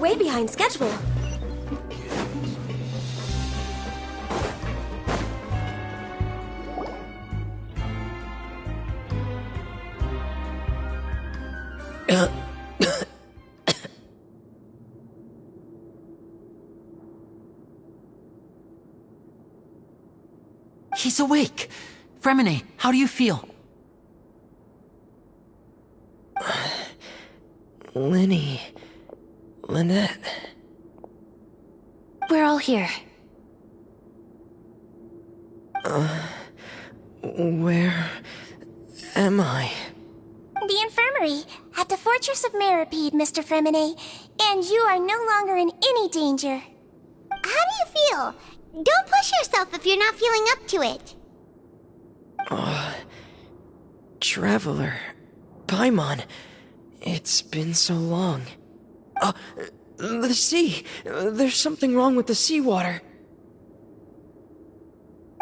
way behind schedule. He's awake! Fremine, how do you feel? Lenny... Lynette... We're all here. Where... am I? The infirmary, at the Fortress of Mirapede, Mr. Fremine, and you are no longer in any danger. How do you feel? Don't push yourself if you're not feeling up to it. Traveler... Paimon... It's been so long. The sea! There's something wrong with the seawater.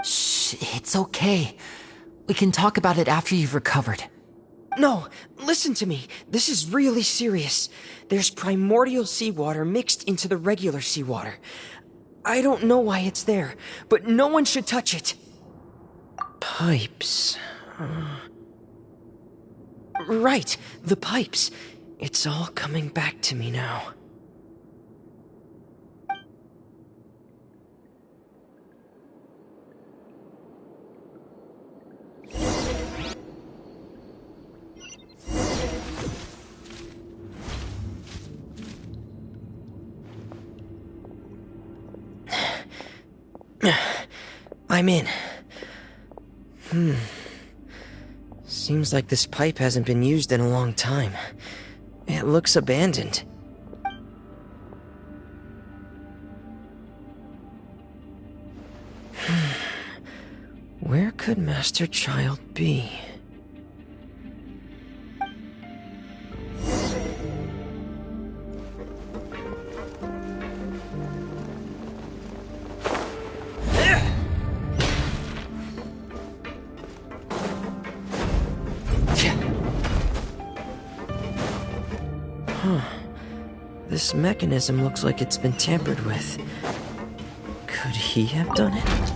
Shh, it's okay. We can talk about it after you've recovered. No, listen to me. This is really serious. There's primordial seawater mixed into the regular seawater. I don't know why it's there, but no one should touch it. Pipes... Right, the pipes. It's all coming back to me now. I'm in. Seems like this pipe hasn't been used in a long time. It looks abandoned. Where could Master Child be? This mechanism looks like it's been tampered with. Could he have done it?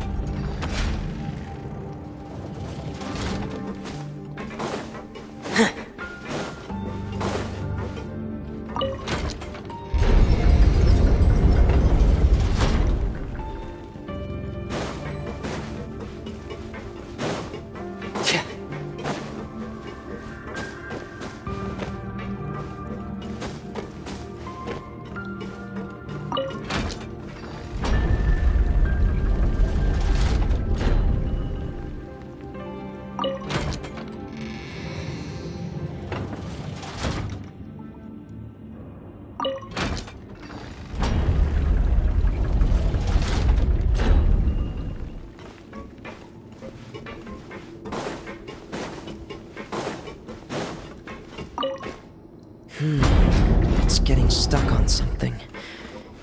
It's getting stuck on something.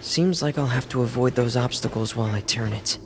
Seems like I'll have to avoid those obstacles while I turn it.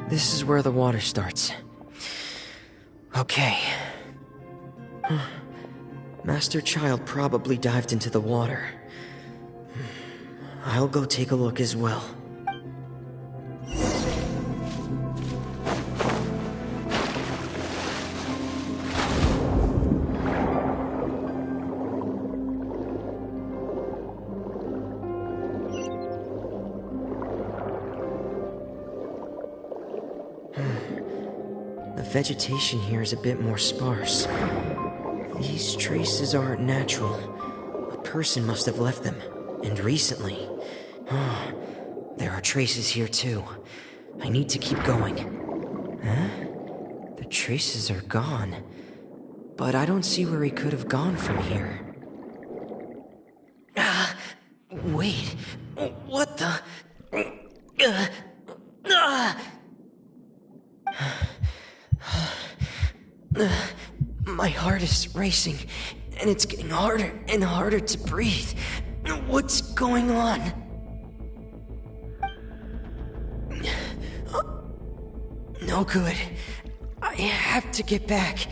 This is where the water starts. Okay. Master Child probably dived into the water. I'll go take a look as well. The vegetation here is a bit more sparse. These traces aren't natural. A person must have left them, and recently. There are traces here too. I need to keep going. Huh? The traces are gone. But I don't see where he could have gone from here. Wait. What the? My heart is racing, and it's getting harder and harder to breathe. What's going on? No good. I have to get back.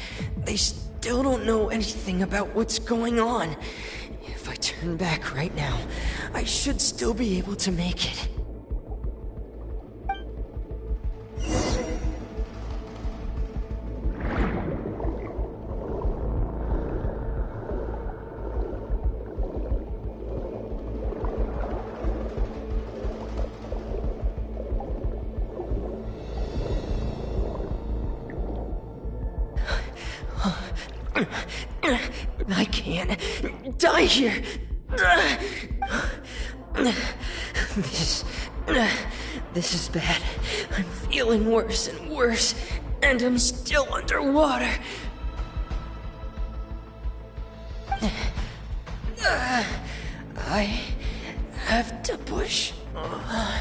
They still don't know anything about what's going on. If I turn back right now, I should still be able to make it. I can't die here. This is bad. I'm feeling worse and worse, and I'm still underwater. I have to push on.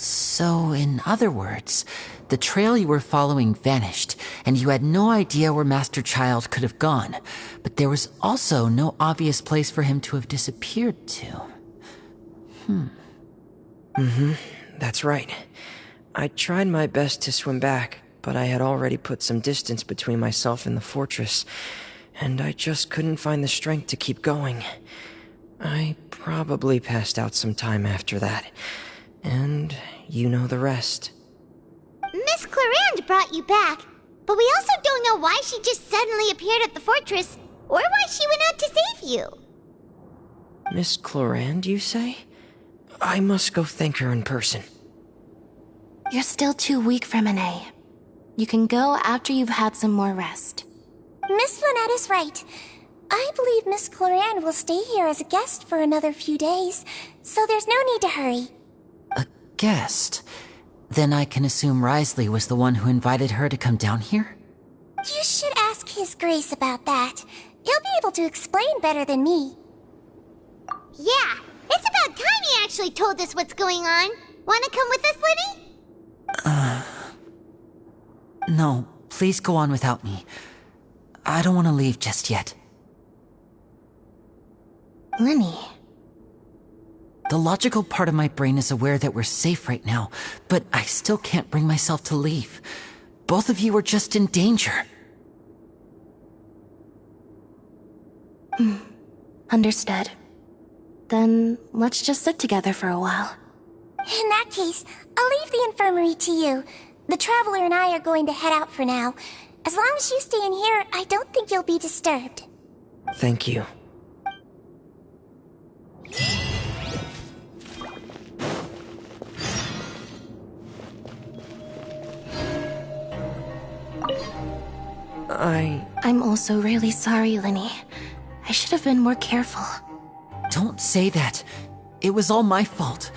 So, in other words, the trail you were following vanished, and you had no idea where Master Child could have gone, but there was also no obvious place for him to have disappeared to. That's right. I tried my best to swim back, but I had already put some distance between myself and the fortress, and I just couldn't find the strength to keep going. I probably passed out some time after that, and you know the rest. Miss Clarande brought you back, but we also don't know why she just suddenly appeared at the fortress, or why she went out to save you. Miss Clarande, you say? I must go thank her in person. You're still too weak, Freminet. You can go after you've had some more rest. Miss Lynette is right. I believe Miss Clarande will stay here as a guest for another few days, so there's no need to hurry. A guest? Then I can assume Risley was the one who invited her to come down here? You should ask His Grace about that. He'll be able to explain better than me. Yeah, it's about time he actually told us what's going on. Wanna come with us, Liddy? No, please go on without me. I don't want to leave just yet. Lenny. The logical part of my brain is aware that we're safe right now, but I still can't bring myself to leave. Both of you are just in danger. Understood. Then let's just sit together for a while. In that case, I'll leave the infirmary to you. The Traveler and I are going to head out for now. As long as you stay in here, I don't think you'll be disturbed. Thank you. I'm also really sorry, Linny. I should have been more careful. Don't say that. It was all my fault.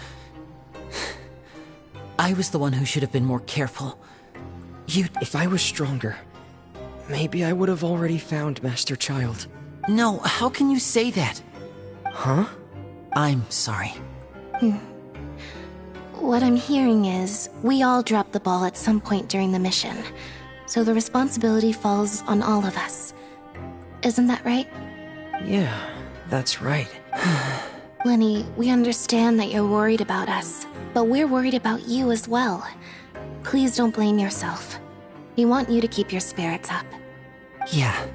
I was the one who should have been more careful. If I was stronger, maybe I would have already found Master Child. No, how can you say that? Huh? I'm sorry. What I'm hearing is, we all dropped the ball at some point during the mission. So the responsibility falls on all of us. Isn't that right? Yeah, that's right. Lenny, we understand that you're worried about us, but we're worried about you as well. Please don't blame yourself. We want you to keep your spirits up. Yeah.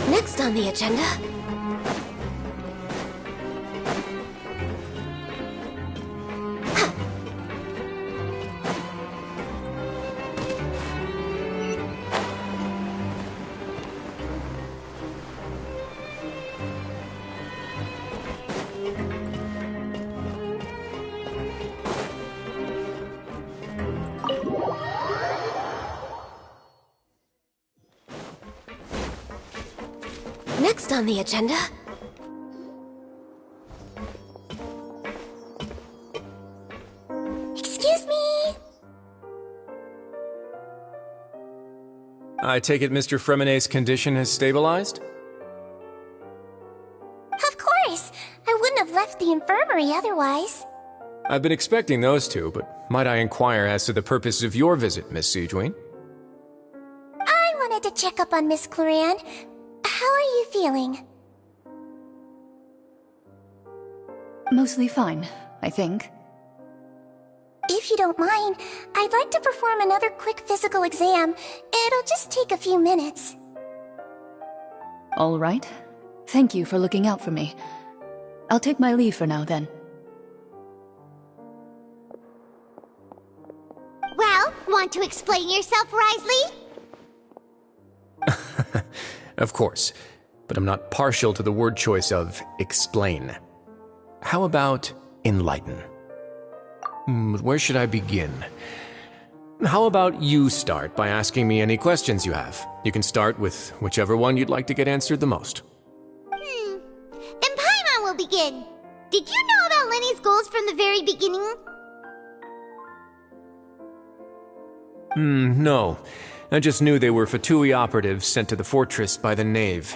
Next on the agenda... Next on the agenda... Excuse me? I take it Mr. Fremonet's condition has stabilized? Of course. I wouldn't have left the infirmary otherwise. I've been expecting those two, but might I inquire as to the purpose of your visit, Miss Siegewing? I wanted to check up on Miss Cloran. How are you feeling? Mostly fine, I think. If you don't mind, I'd like to perform another quick physical exam. It'll just take a few minutes. All right. Thank you for looking out for me. I'll take my leave for now, then. Well, want to explain yourself, Risley? Of course, but I'm not partial to the word choice of explain. How about enlighten? Where should I begin? How about you start by asking me any questions you have? You can start with whichever one you'd like to get answered the most. Then Paimon will begin. Did you know about Lenny's goals from the very beginning? No. I just knew they were Fatui operatives sent to the fortress by the Knave.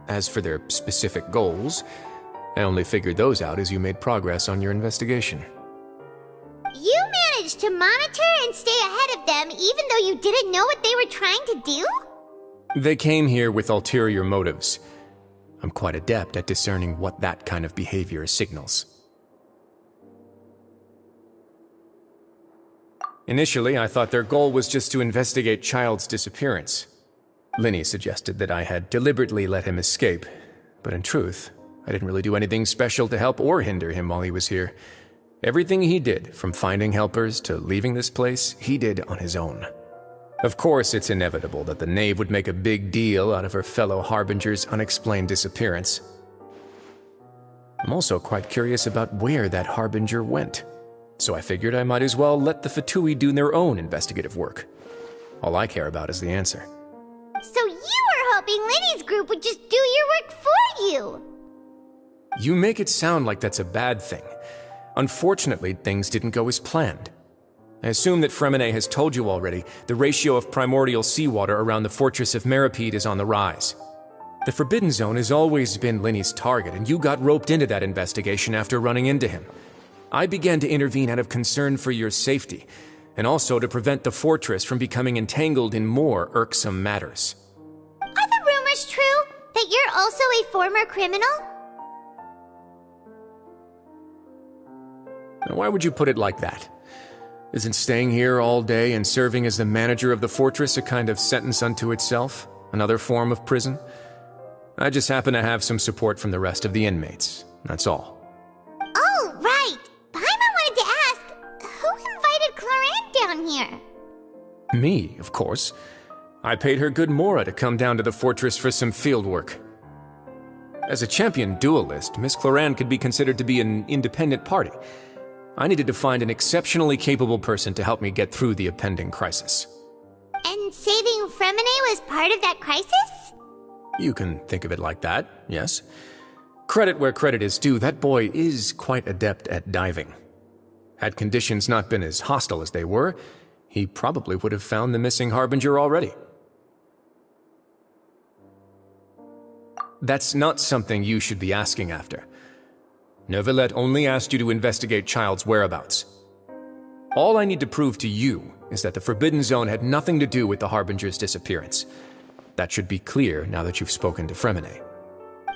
As for their specific goals, I only figured those out as you made progress on your investigation. You managed to monitor and stay ahead of them even though you didn't know what they were trying to do? They came here with ulterior motives. I'm quite adept at discerning what that kind of behavior signals. Initially, I thought their goal was just to investigate Child's disappearance. Linny suggested that I had deliberately let him escape, but in truth, I didn't really do anything special to help or hinder him while he was here. Everything he did, from finding helpers to leaving this place, he did on his own. Of course, it's inevitable that the Knave would make a big deal out of her fellow Harbinger's unexplained disappearance. I'm also quite curious about where that Harbinger went. So I figured I might as well let the Fatui do their own investigative work. All I care about is the answer. So you were hoping Lenny's group would just do your work for you! You make it sound like that's a bad thing. Unfortunately, things didn't go as planned. I assume that Fremonet has told you already, the ratio of primordial seawater around the fortress of Meripede is on the rise. The Forbidden Zone has always been Linny's target, and you got roped into that investigation after running into him. I began to intervene out of concern for your safety, and also to prevent the fortress from becoming entangled in more irksome matters. Are the rumors true? That you're also a former criminal? Now, why would you put it like that? Isn't staying here all day and serving as the manager of the fortress a kind of sentence unto itself? Another form of prison? I just happen to have some support from the rest of the inmates. That's all. Oh, right! Paimon wanted to ask, who invited Clorant down here? Me, of course. I paid her good mora to come down to the fortress for some field work. As a champion duelist, Miss Cloran could be considered to be an independent party. I needed to find an exceptionally capable person to help me get through the impending crisis. And saving Fremine was part of that crisis? You can think of it like that, yes. Credit where credit is due, that boy is quite adept at diving. Had conditions not been as hostile as they were, he probably would have found the missing Harbinger already. That's not something you should be asking after. Neuvillette only asked you to investigate Child's whereabouts. All I need to prove to you is that the Forbidden Zone had nothing to do with the Harbinger's disappearance. That should be clear now that you've spoken to Fremine.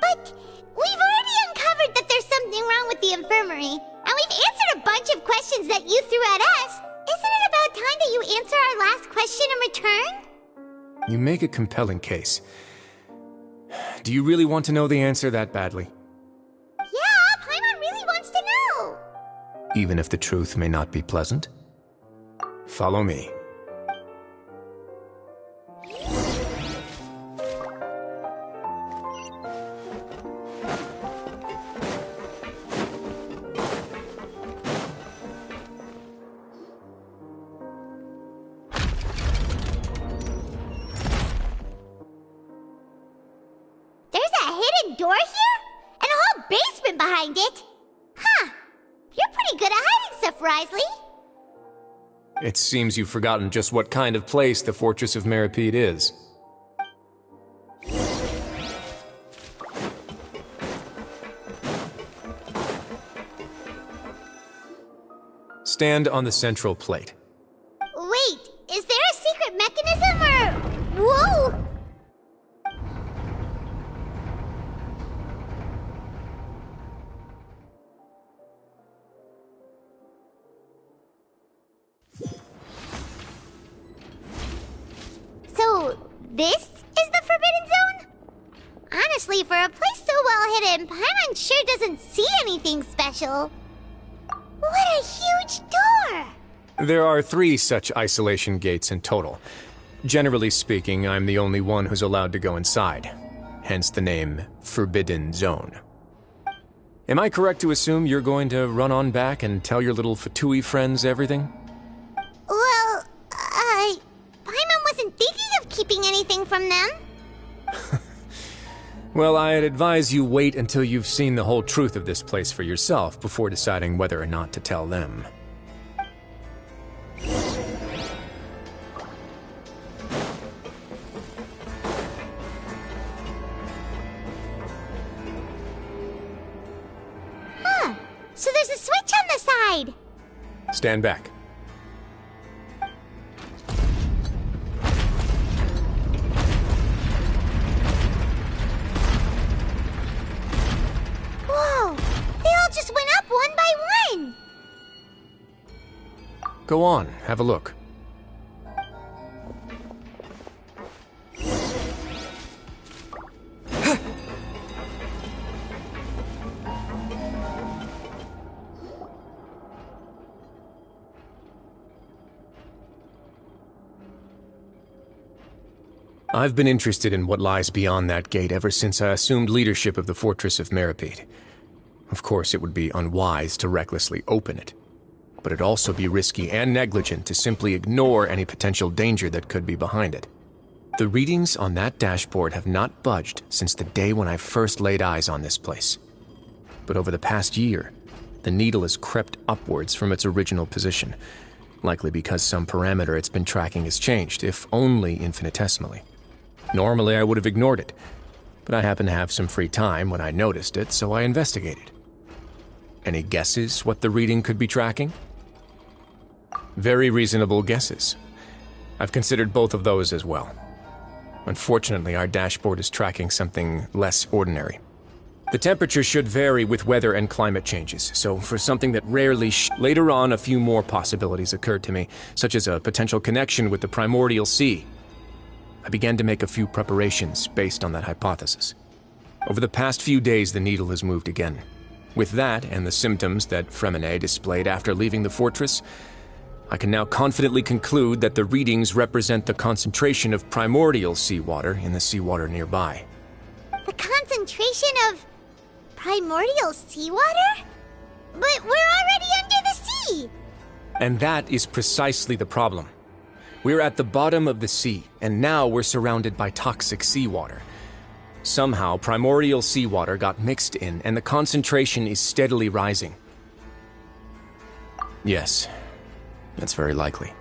But we've already uncovered that there's something wrong with the infirmary, and we've answered a bunch of questions that you threw at us. Isn't it about time that you answer our last question in return? You make a compelling case. Do you really want to know the answer that badly? Yeah, Paimon really wants to know. Even if the truth may not be pleasant? Follow me. Door here? And a whole basement behind it? Huh. You're pretty good at hiding stuff, Risley. It seems you've forgotten just what kind of place the Fortress of Meripede is. Stand on the central plate. Wait, is there a secret mechanism or... Whoa! So, this is the Forbidden Zone? Honestly, for a place so well hidden, Paimon sure doesn't see anything special. What a huge door! There are 3 such isolation gates in total. Generally speaking, I'm the only one who's allowed to go inside. Hence the name Forbidden Zone. Am I correct to assume you're going to run on back and tell your little Fatui friends everything? Well, Paimon wasn't thinking of keeping anything from them. Well, I'd advise you wait until you've seen the whole truth of this place for yourself before deciding whether or not to tell them. Huh. So there's a switch on the side. Stand back. Whoa! They all just went up one by one! Go on, have a look. I've been interested in what lies beyond that gate ever since I assumed leadership of the Fortress of Meripede. Of course, it would be unwise to recklessly open it, but it'd also be risky and negligent to simply ignore any potential danger that could be behind it. The readings on that dashboard have not budged since the day when I first laid eyes on this place. But over the past year, the needle has crept upwards from its original position, likely because some parameter it's been tracking has changed, if only infinitesimally. Normally, I would have ignored it, but I happened to have some free time when I noticed it, so I investigated. Any guesses what the reading could be tracking? Very reasonable guesses. I've considered both of those as well. Unfortunately, our dashboard is tracking something less ordinary. The temperature should vary with weather and climate changes, so for something that rarely later on, a few more possibilities occurred to me, such as a potential connection with the primordial sea. I began to make a few preparations based on that hypothesis. Over the past few days, the needle has moved again. With that, and the symptoms that Fremine displayed after leaving the fortress, I can now confidently conclude that the readings represent the concentration of primordial seawater in the seawater nearby. The concentration of primordial seawater? But we're already under the sea! And that is precisely the problem. We're at the bottom of the sea, and now we're surrounded by toxic seawater. Somehow, primordial seawater got mixed in, and the concentration is steadily rising. Yes, that's very likely.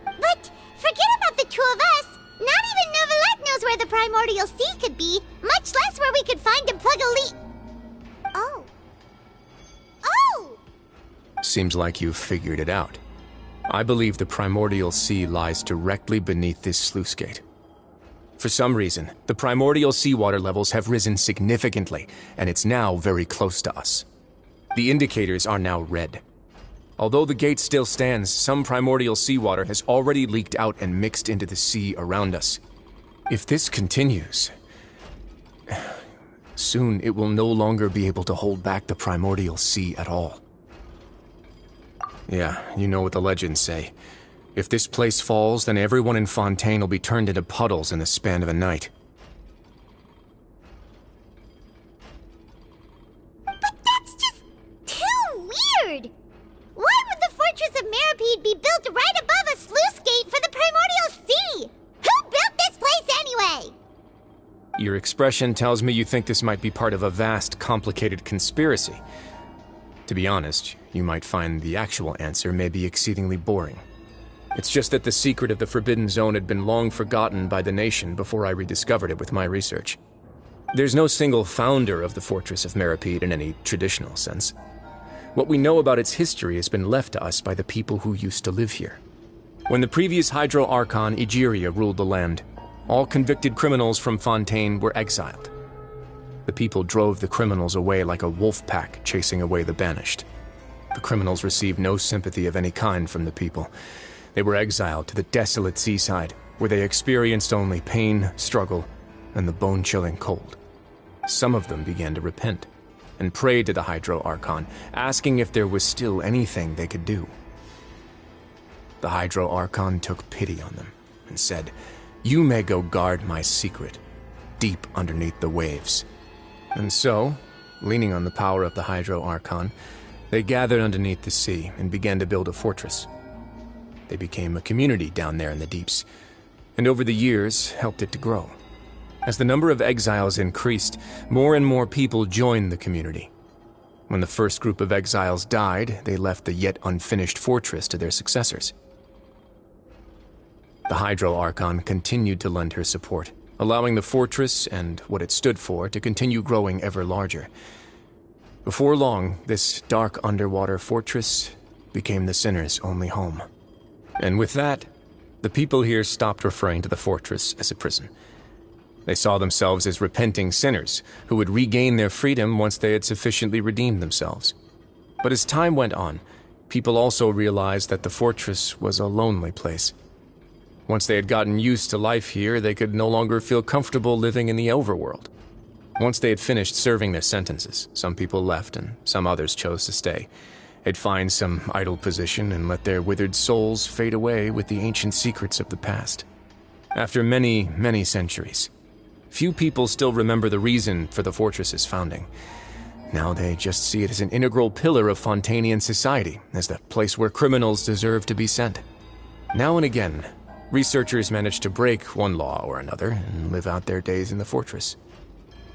But forget about the two of us! Not even Novelette knows where the primordial sea could be, much less where we could find and plug a leak. Oh. Oh! Seems like you've figured it out. I believe the primordial sea lies directly beneath this sluice gate. For some reason, the primordial seawater levels have risen significantly, and it's now very close to us. The indicators are now red. Although the gate still stands, some primordial seawater has already leaked out and mixed into the sea around us. If this continues, soon it will no longer be able to hold back the primordial sea at all. Yeah, you know what the legends say. If this place falls, then everyone in Fontaine will be turned into puddles in the span of a night. But that's just too weird! Why would the Fortress of Meripede be built right above a sluice gate for the primordial sea? Who built this place anyway? Your expression tells me you think this might be part of a vast, complicated conspiracy. To be honest, you might find the actual answer may be exceedingly boring. It's just that the secret of the Forbidden Zone had been long forgotten by the nation before I rediscovered it with my research. There's no single founder of the Fortress of Meripede in any traditional sense. What we know about its history has been left to us by the people who used to live here. When the previous Hydro Archon Egeria ruled the land, all convicted criminals from Fontaine were exiled. The people drove the criminals away like a wolf pack chasing away the banished. The criminals received no sympathy of any kind from the people. They were exiled to the desolate seaside, where they experienced only pain, struggle, and the bone-chilling cold. Some of them began to repent, and prayed to the Hydro Archon, asking if there was still anything they could do. The Hydro Archon took pity on them, and said, "You may go guard my secret, deep underneath the waves." And so, leaning on the power of the Hydro Archon, they gathered underneath the sea and began to build a fortress. They became a community down there in the deeps, and over the years helped it to grow. As the number of exiles increased, more and more people joined the community. When the first group of exiles died, they left the yet unfinished fortress to their successors. The Hydro Archon continued to lend her support, allowing the fortress and what it stood for to continue growing ever larger. Before long, this dark underwater fortress became the sinner's only home. And with that, the people here stopped referring to the fortress as a prison. They saw themselves as repenting sinners who would regain their freedom once they had sufficiently redeemed themselves. But as time went on, people also realized that the fortress was a lonely place. Once they had gotten used to life here, they could no longer feel comfortable living in the overworld. Once they had finished serving their sentences, some people left and some others chose to stay. They'd find some idle position and let their withered souls fade away with the ancient secrets of the past. After many, many centuries, few people still remember the reason for the fortress's founding. Now they just see it as an integral pillar of Fontainian society, as the place where criminals deserve to be sent. Now and again, researchers manage to break one law or another and live out their days in the fortress.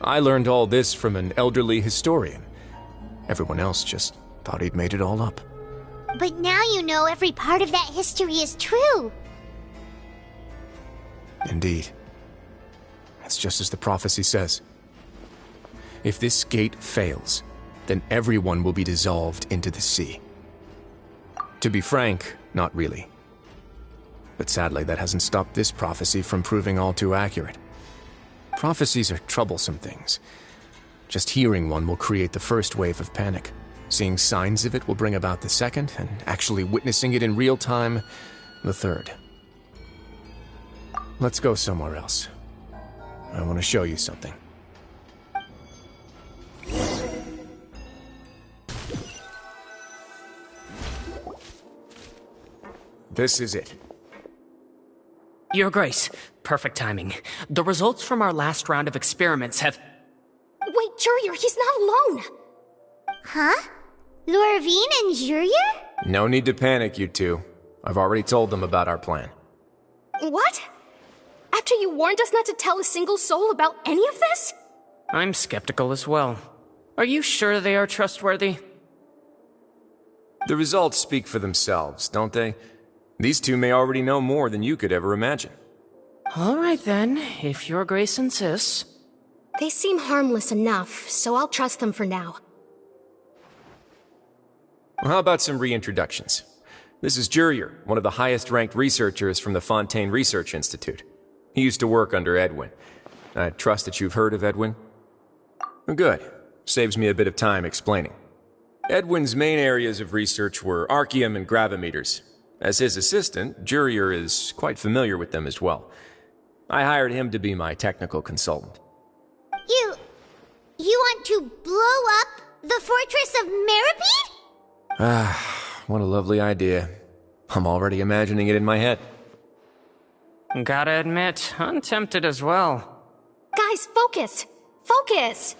I learned all this from an elderly historian. Everyone else just thought he'd made it all up. But now you know every part of that history is true. Indeed. That's just as the prophecy says. If this gate fails, then everyone will be dissolved into the sea. To be frank, not really. But sadly, that hasn't stopped this prophecy from proving all too accurate. Prophecies are troublesome things. Just hearing one will create the first wave of panic. Seeing signs of it will bring about the second, and actually witnessing it in real time, the third. Let's go somewhere else. I want to show you something. This is it. Your Grace, perfect timing. The results from our last round of experiments have... Wait, Jurier, he's not alone! Huh? Lorvine and Jurier? No need to panic, you two. I've already told them about our plan. What? After you warned us not to tell a single soul about any of this? I'm skeptical as well. Are you sure they are trustworthy? The results speak for themselves, don't they? These two may already know more than you could ever imagine. All right then, if Your Grace insists. They seem harmless enough, so I'll trust them for now. Well, how about some reintroductions? This is Jurier, one of the highest-ranked researchers from the Fontaine Research Institute. He used to work under Edwin. I trust that you've heard of Edwin? Oh, good. Saves me a bit of time explaining. Edwin's main areas of research were archeum and gravimeters. As his assistant, Jurier is quite familiar with them as well. I hired him to be my technical consultant. You want to blow up the fortress of Meripede? Ah, what a lovely idea. I'm already imagining it in my head. Gotta admit, I'm tempted as well. Guys, focus! Focus!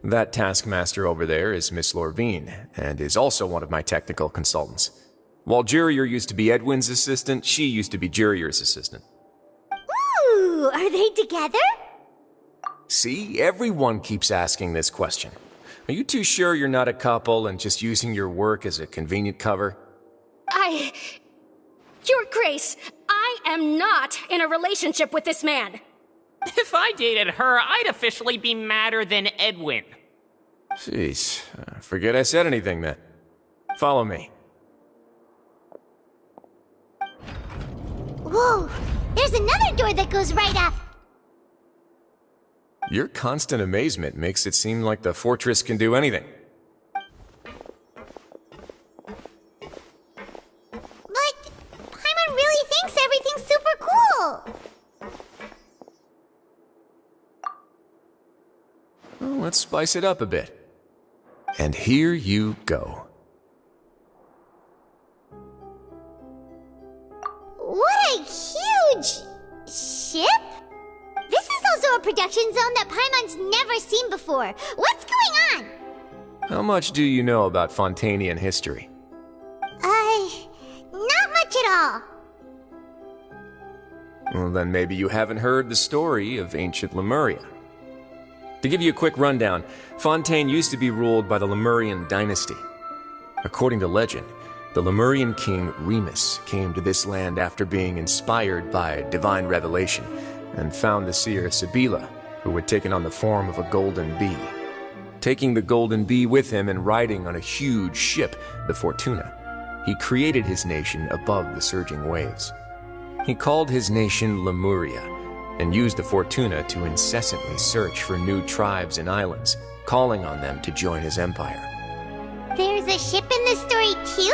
That taskmaster over there is Miss Lorvine, and is also one of my technical consultants. While Jurier used to be Edwin's assistant, she used to be Jurier's assistant. Ooh, are they together? See, everyone keeps asking this question. Are you too sure you're not a couple and just using your work as a convenient cover? Your Grace, I am not in a relationship with this man. If I dated her, I'd officially be madder than Edwin. Jeez, forget I said anything then. Follow me. Whoa, there's another door that goes right up. Your constant amazement makes it seem like the fortress can do anything. But Paimon really thinks everything's super cool. Well, let's spice it up a bit. And here you go. What a huge ship! This is also a production zone that Paimon's never seen before. What's going on? How much do you know about Fontainian history? Not much at all. Well, then maybe you haven't heard the story of ancient Lemuria. To give you a quick rundown, Fontaine used to be ruled by the Lemurian dynasty. According to legend, the Lemurian king Remus came to this land after being inspired by divine revelation and found the seer Sibila, who had taken on the form of a golden bee. Taking the golden bee with him and riding on a huge ship, the Fortuna, he created his nation above the surging waves. He called his nation Lemuria, and used the Fortuna to incessantly search for new tribes and islands, calling on them to join his empire. There's a ship in this story too?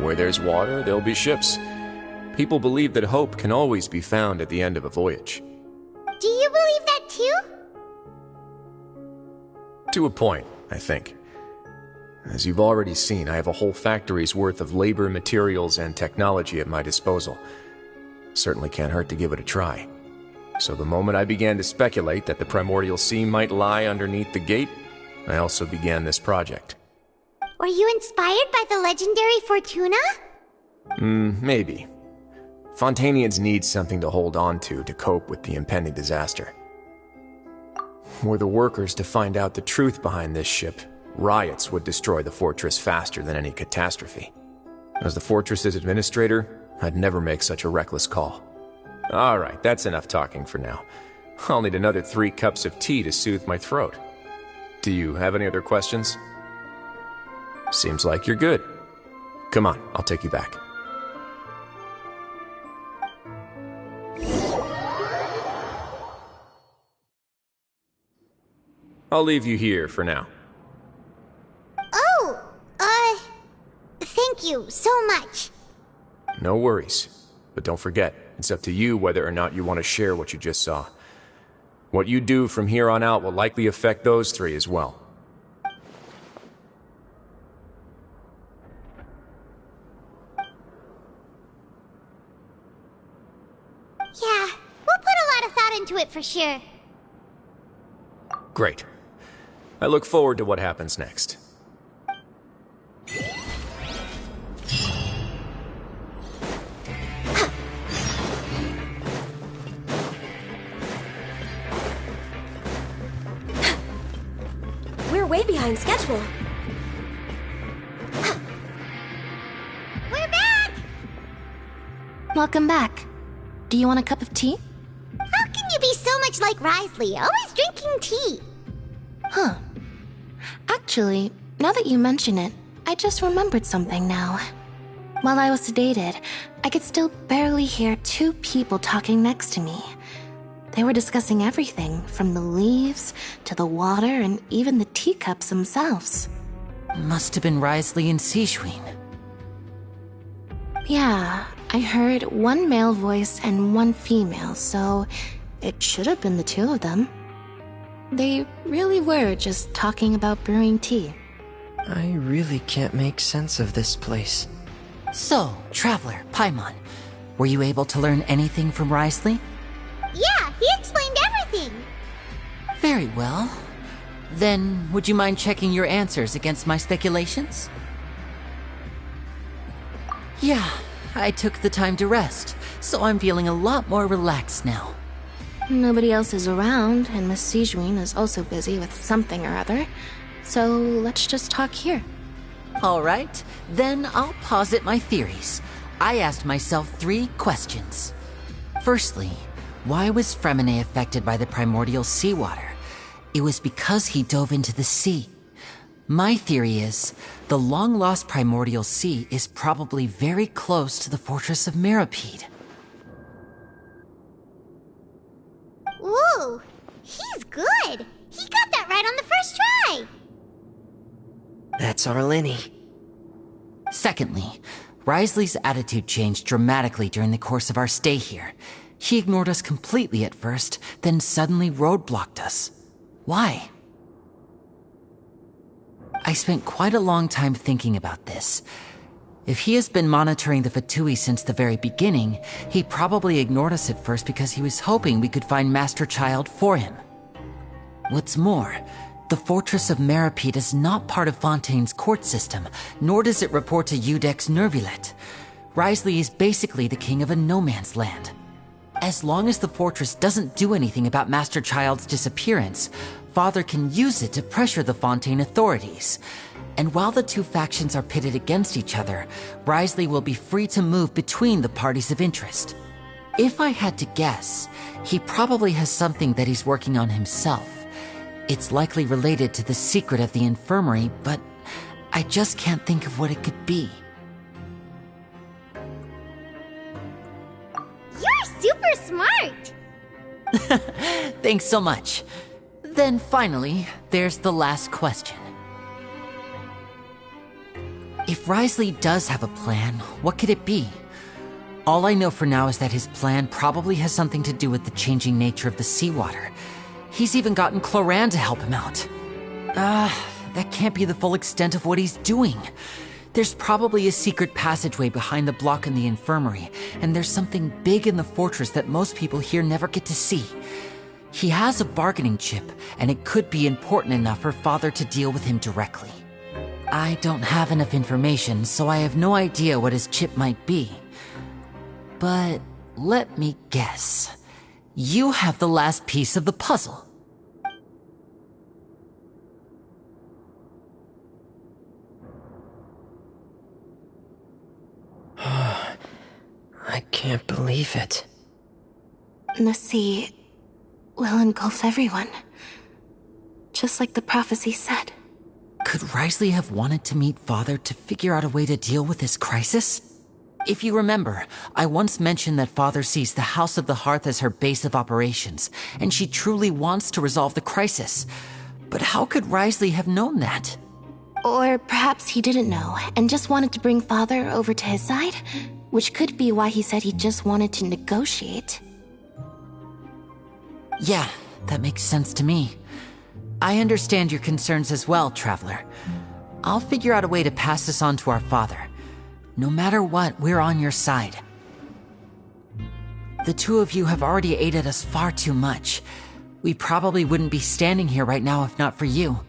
Where there's water, there'll be ships. People believe that hope can always be found at the end of a voyage. Do you believe that too? To a point, I think. As you've already seen, I have a whole factory's worth of labor, materials, and technology at my disposal. Certainly can't hurt to give it a try. So the moment I began to speculate that the primordial sea might lie underneath the gate, I also began this project. Were you inspired by the legendary Fortuna? Maybe. Fontainians need something to hold on to cope with the impending disaster. Were the workers to find out the truth behind this ship, riots would destroy the fortress faster than any catastrophe. As the fortress's administrator, I'd never make such a reckless call. Alright, that's enough talking for now. I'll need another 3 cups of tea to soothe my throat. Do you have any other questions? Seems like you're good. Come on, I'll take you back. I'll leave you here for now. Oh, thank you so much. No worries. But don't forget, it's up to you whether or not you want to share what you just saw. What you do from here on out will likely affect those 3 as well. for sure. Great. I look forward to what happens next. We're way behind schedule. We're back! Welcome back. Do you want a cup of tea? How can you be so much like Risley, always drinking tea? Huh. Actually, now that you mention it, I just remembered something now. While I was sedated, I could still barely hear two people talking next to me. They were discussing everything, from the leaves to the water and even the teacups themselves. Must have been Risley and Sishwin. Yeah, I heard one male voice and one female, so it should have been the two of them. They really were just talking about brewing tea. I really can't make sense of this place. So, Traveler, Paimon, were you able to learn anything from Risley? Yeah, he explained everything. Very well. Then, would you mind checking your answers against my speculations? Yeah, I took the time to rest, so I'm feeling a lot more relaxed now. Nobody else is around, and Miss Sijwin is also busy with something or other, so let's just talk here. All right, then I'll posit my theories. I asked myself 3 questions. Firstly, why was Fremine affected by the primordial seawater? It was because he dove into the sea. My theory is, the long-lost primordial sea is probably very close to the fortress of Meripede. Ooh, he's good. He got that right on the first try. That's our Lenny. Secondly, Risley's attitude changed dramatically during the course of our stay here. He ignored us completely at first, then suddenly roadblocked us. Why? I spent quite a long time thinking about this. If he has been monitoring the Fatui since the very beginning, he probably ignored us at first because he was hoping we could find Master Child for him. What's more, the Fortress of Meripede is not part of Fontaine's court system, nor does it report to Udex Nervulet. Risley is basically the king of a no-man's land. As long as the fortress doesn't do anything about Master Child's disappearance, Father can use it to pressure the Fontaine authorities. And while the two factions are pitted against each other, Risley will be free to move between the parties of interest. If I had to guess, he probably has something that he's working on himself. It's likely related to the secret of the infirmary, but I just can't think of what it could be. You're super smart. Thanks so much. Then finally, there's the last question. If Risley does have a plan, what could it be? All I know for now is that his plan probably has something to do with the changing nature of the seawater. He's even gotten Cloran to help him out. That can't be the full extent of what he's doing. There's probably a secret passageway behind the block in the infirmary, and there's something big in the fortress that most people here never get to see. He has a bargaining chip, and it could be important enough for Father to deal with him directly. I don't have enough information, so I have no idea what his chip might be. But let me guess. You have the last piece of the puzzle. I can't believe it. The sea will engulf everyone. Just like the prophecy said. Could Risley have wanted to meet Father to figure out a way to deal with this crisis? If you remember, I once mentioned that Father sees the House of the Hearth as her base of operations, and she truly wants to resolve the crisis. But how could Risley have known that? Or perhaps he didn't know, and just wanted to bring Father over to his side? Which could be why he said he just wanted to negotiate. Yeah, that makes sense to me. I understand your concerns as well, Traveler. I'll figure out a way to pass this on to our father. No matter what, we're on your side. The two of you have already aided us far too much. We probably wouldn't be standing here right now if not for you.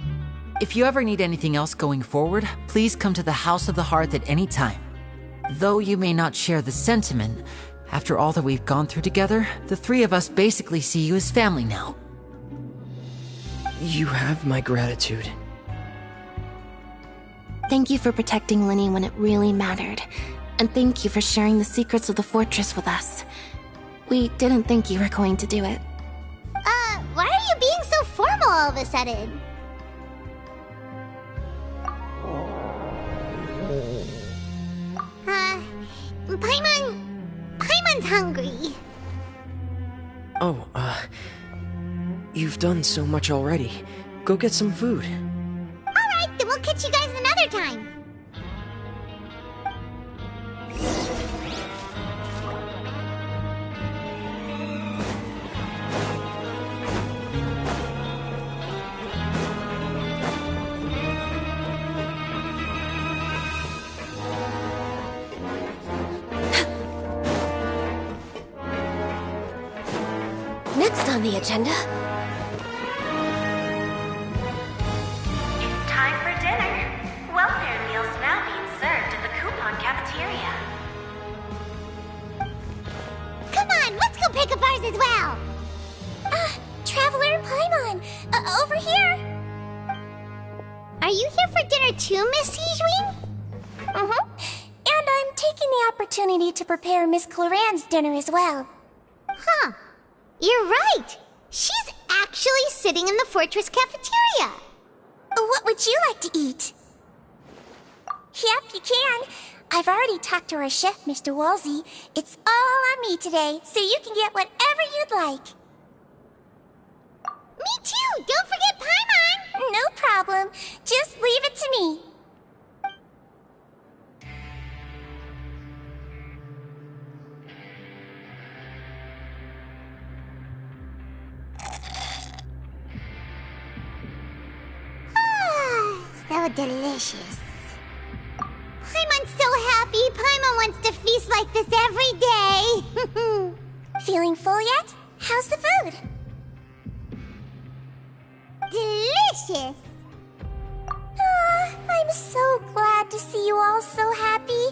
If you ever need anything else going forward, please come to the House of the Hearth at any time. Though you may not share the sentiment, after all that we've gone through together, the three of us basically see you as family now. You have my gratitude. Thank you for protecting Linny when it really mattered. And thank you for sharing the secrets of the fortress with us. We didn't think you were going to do it. Why are you being so formal all of a sudden? Paimon's hungry. Oh, you've done so much already. Go get some food. Alright, then we'll catch you guys another time. Next on the agenda... It's time for dinner. Welfare meals now being served in the coupon cafeteria. Come on, let's go pick up ours as well. Traveler Paimon, over here. Are you here for dinner too, Miss Sijwin? Mm-hmm. And I'm taking the opportunity to prepare Miss Cloran's dinner as well. Huh. You're right. She's actually sitting in the fortress cafeteria. What would you like to eat? Yep, you can. I've already talked to our chef, Mr. Wolsey. It's all on me today, so you can get whatever you'd like. Me too! Don't forget Paimon! No problem. Just leave it to me. So delicious. Paimon's so happy. Paimon wants to feast like this every day. Feeling full yet? How's the food? Delicious. I'm so glad to see you all so happy.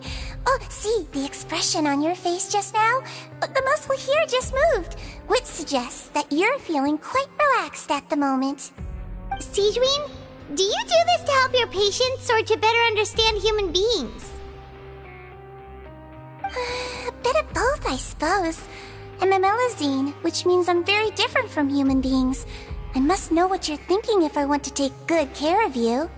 Oh, see, the expression on your face just now? The muscle here just moved, which suggests that you're feeling quite relaxed at the moment. Sijwin? Do you do this to help your patients or to better understand human beings? A bit of both, I suppose. I'm a Melazine, which means I'm very different from human beings. I must know what you're thinking if I want to take good care of you.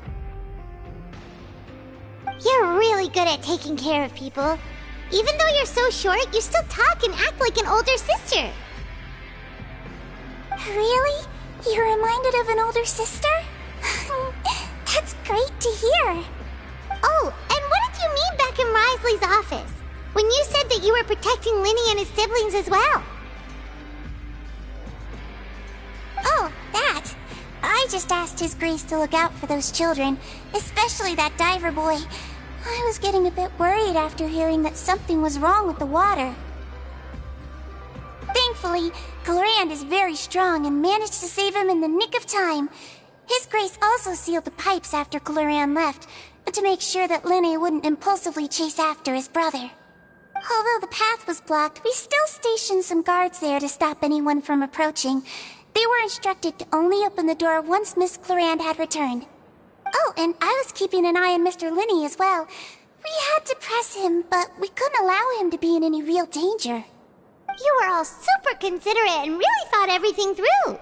You're really good at taking care of people. Even though you're so short, you still talk and act like an older sister. Really? You're reminded of an older sister? That's great to hear. Oh, and what did you mean back in Risley's office? When you said that you were protecting Linny and his siblings as well? Oh, that. I just asked His Grace to look out for those children, especially that diver boy. I was getting a bit worried after hearing that something was wrong with the water. Thankfully, Clorand is very strong and managed to save him in the nick of time. His Grace also sealed the pipes after Clorand left, to make sure that Linny wouldn't impulsively chase after his brother. Although the path was blocked, we still stationed some guards there to stop anyone from approaching. They were instructed to only open the door once Miss Clorand had returned. Oh, and I was keeping an eye on Mr. Linny as well. We had to press him, but we couldn't allow him to be in any real danger. You were all super considerate and really thought everything through.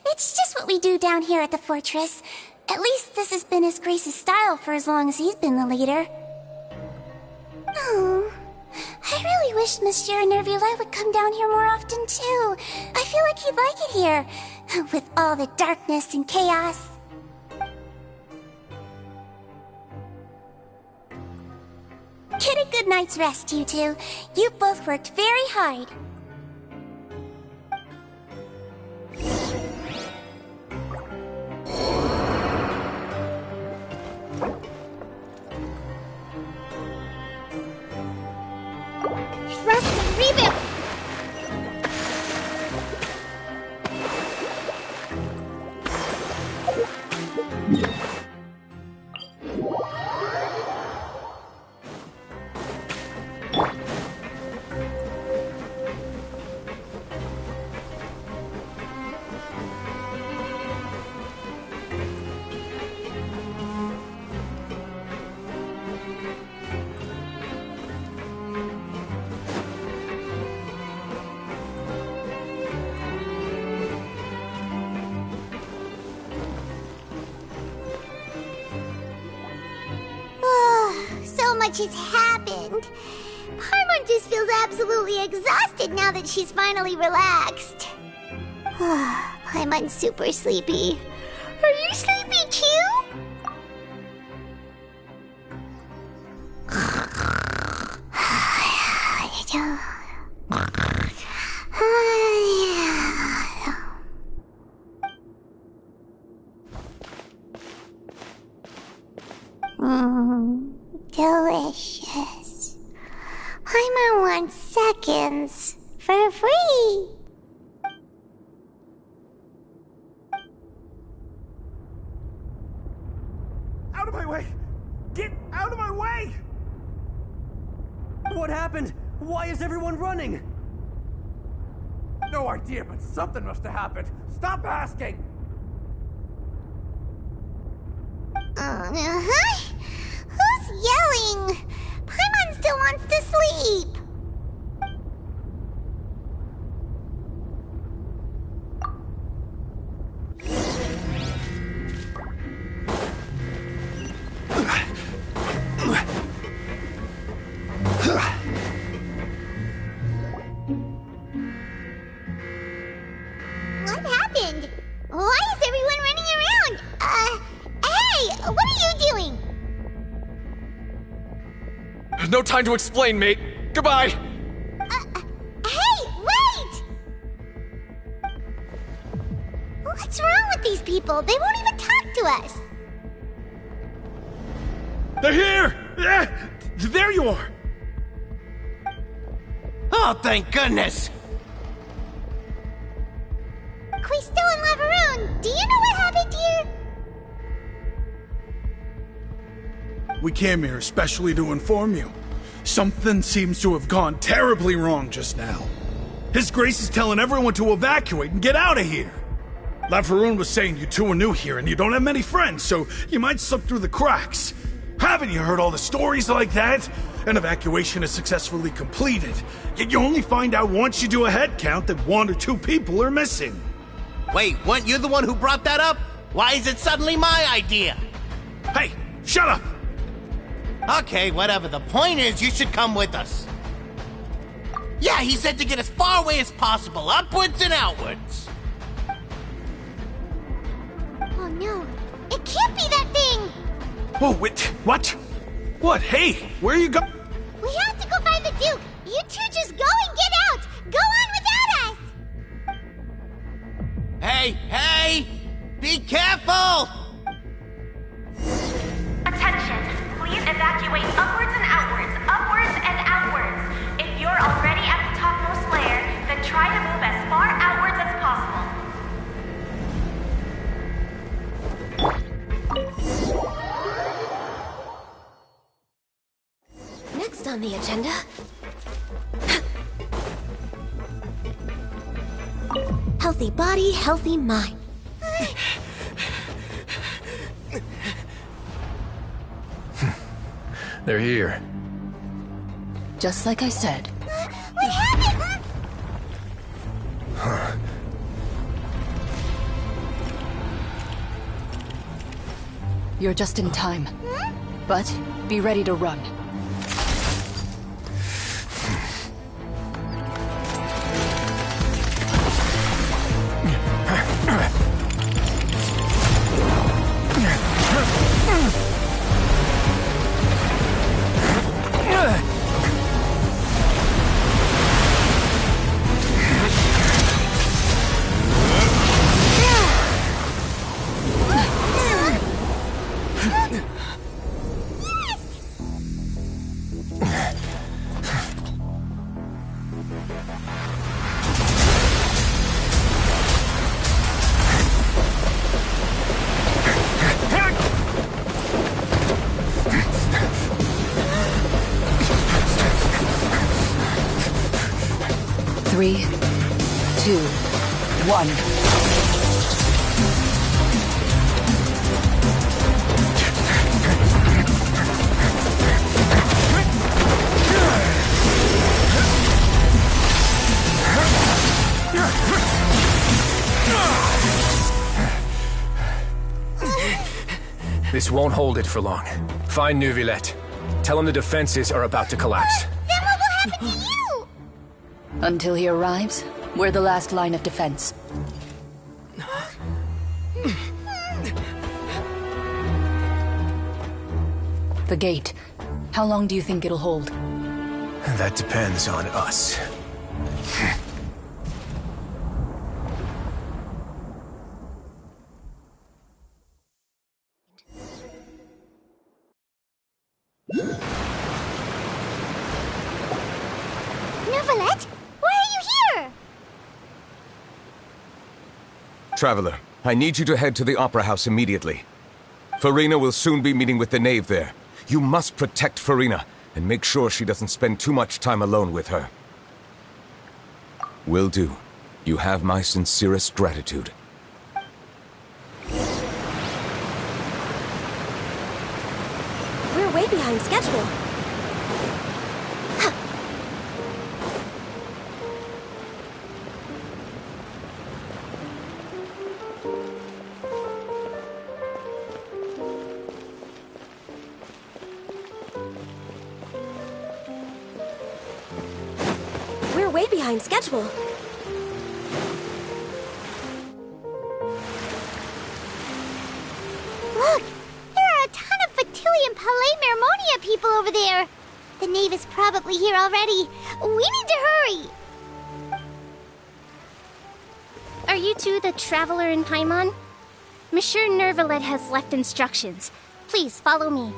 It's just what we do down here at the fortress. At least this has been His Grace's style for as long as he's been the leader. Oh, I really wish Monsieur Nervula would come down here more often too. I feel like he'd like it here, with all the darkness and chaos. Get a good night's rest, you two. You both worked very hard. Rest and rebuild! So much has happened. Paimon just feels absolutely exhausted now that she's finally relaxed. Paimon's super sleepy. Are you sleepy too? Delicious. Paimon wants seconds for free. Out of my way! Get out of my way! What happened? Why is everyone running? No idea, but something must have happened. Stop asking! Who's yelling? Paimon still wants to sleep. What happened? Why is everyone running around? Hey, what are you doing? There's no time to explain, mate. Goodbye! Hey, wait! What's wrong with these people? They won't even talk to us. They're here! There you are! Oh, thank goodness! Quisto and Lavaroon, do you know what happened here? We came here especially to inform you. Something seems to have gone terribly wrong just now. His Grace is telling everyone to evacuate and get out of here. Lavaroon was saying you two are new here and you don't have many friends, so you might slip through the cracks. Haven't you heard all the stories like that? An evacuation is successfully completed, yet you only find out once you do a head count that 1 or 2 people are missing. Wait, weren't you the one who brought that up? Why is it suddenly my idea? Hey, shut up! Okay, whatever. The point is, you should come with us. Yeah, he said to get as far away as possible, upwards and outwards. Oh no, it can't be that thing! Oh, wait, what? What? Hey, where are you going? We have to go find the Duke! You two just go and get out! Go on without us! Hey! Be careful! Attention! Please evacuate upwards and outwards, upwards and outwards. If you're already at the topmost layer, then try to move as far outwards as possible. Next on the agenda... healthy body, healthy mind. They're here. Just like I said. What happened? You're just in time. But be ready to run. 3, 2, 1. This won't hold it for long. Find Neuvillette. Tell him the defenses are about to collapse. Then what will happen to you? Until he arrives, we're the last line of defense. The gate. How long do you think it'll hold? That depends on us. Neuvillette? Why are you here? Traveler, I need you to head to the Opera House immediately. Farina will soon be meeting with the knave there. You must protect Farina, and make sure she doesn't spend too much time alone with her. Will do. You have my sincerest gratitude. We're way behind schedule. We're way behind schedule. Look! There are a ton of Fatilian Palais Mermonia people over there! The knave is probably here already. We need to hurry! Are you two the traveler in Paimon? Monsieur Neuvillette has left instructions. Please follow me.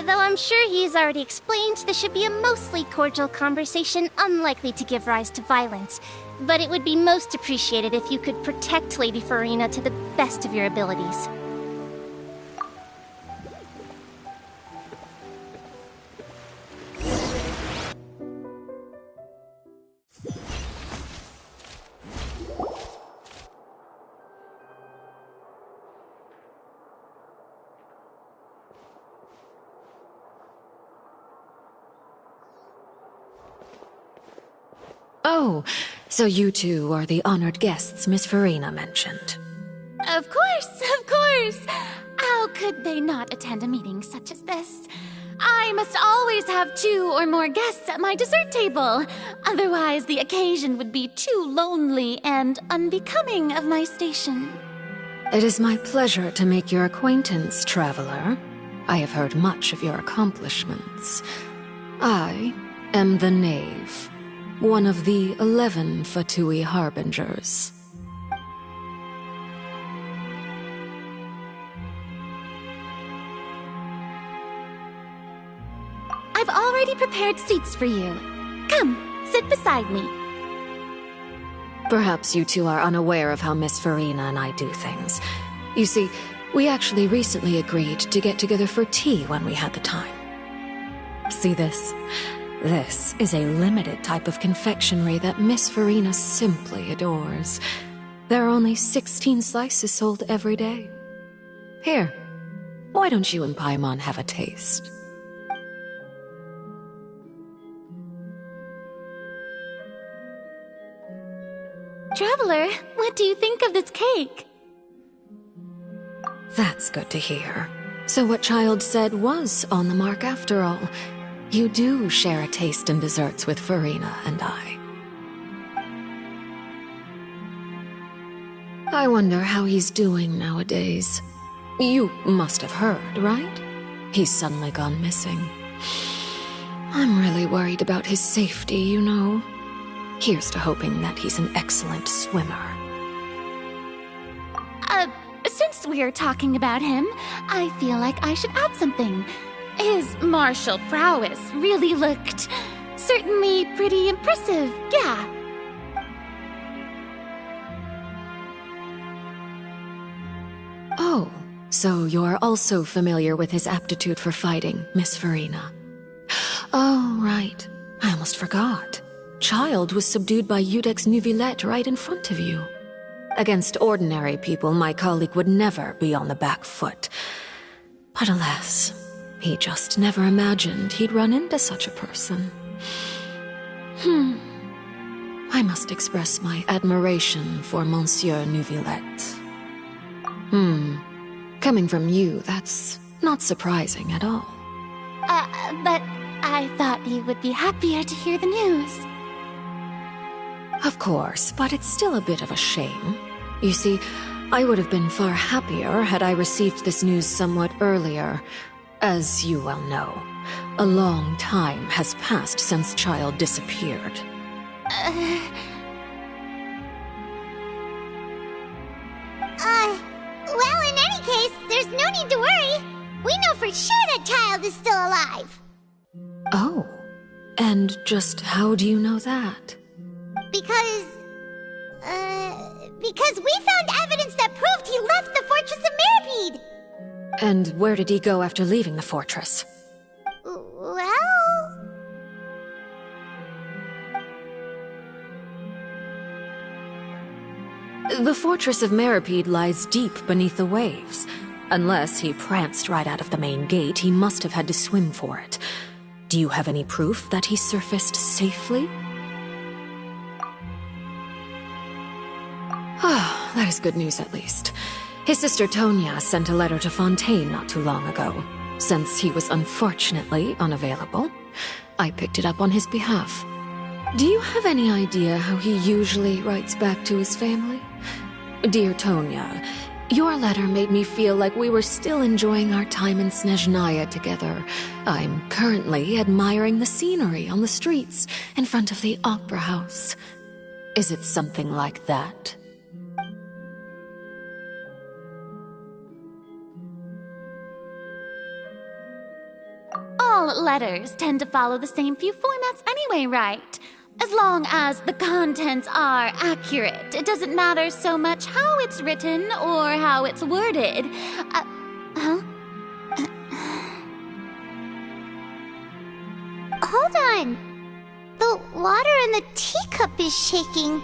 Though I'm sure he's already explained, this should be a mostly cordial conversation, unlikely to give rise to violence. But it would be most appreciated if you could protect Lady Farina to the best of your abilities. Oh, so you two are the honored guests Miss Farina mentioned. Of course, of course! How could they not attend a meeting such as this? I must always have 2 or more guests at my dessert table. Otherwise, the occasion would be too lonely and unbecoming of my station. It is my pleasure to make your acquaintance, traveler. I have heard much of your accomplishments. I am the knave. One of the 11 Fatui Harbingers. I've already prepared seats for you. Come, sit beside me. Perhaps you two are unaware of how Miss Farina and I do things. You see, we actually recently agreed to get together for tea when we had the time. See this? This is a limited type of confectionery that Miss Farina simply adores. There are only 16 slices sold every day. Here, why don't you and Paimon have a taste? Traveler, what do you think of this cake? That's good to hear. So what Child said was on the mark after all. You do share a taste in desserts with Farina and I. I wonder how he's doing nowadays. You must have heard, right? He's suddenly gone missing. I'm really worried about his safety, you know. Here's to hoping that he's an excellent swimmer. Since we're talking about him, I feel like I should add something. His martial prowess really looked certainly pretty impressive, yeah. Oh, so you're also familiar with his aptitude for fighting, Miss Farina. Oh, right. I almost forgot. child was subdued by Eudex Nuvillette right in front of you. Against ordinary people, my colleague would never be on the back foot. But alas, he just never imagined he'd run into such a person. I must express my admiration for Monsieur Nuvillette. Coming from you, that's not surprising at all. But I thought you would be happier to hear the news. Of course, but it's still a bit of a shame. You see, I would have been far happier had I received this news somewhat earlier. As you well know, a long time has passed since Child disappeared. Well, in any case, there's no need to worry. We know for sure that Child is still alive. Oh, and just how do you know that? Because we found evidence that proved he left the Fortress of Mirapede. And where did he go after leaving the fortress? Well... The Fortress of Mirapede lies deep beneath the waves. Unless he pranced right out of the main gate, he must have had to swim for it. Do you have any proof that he surfaced safely? Ah, that is good news at least. His sister Tonya sent a letter to Fontaine not too long ago. Since he was unfortunately unavailable, I picked it up on his behalf. Do you have any idea how he usually writes back to his family? Dear Tonya, your letter made me feel like we were still enjoying our time in Snezhnaya together. I'm currently admiring the scenery on the streets in front of the opera house. Is it something like that? All letters tend to follow the same few formats anyway, right? As long as the contents are accurate, it doesn't matter so much how it's written or how it's worded. Hold on. The water in the teacup is shaking.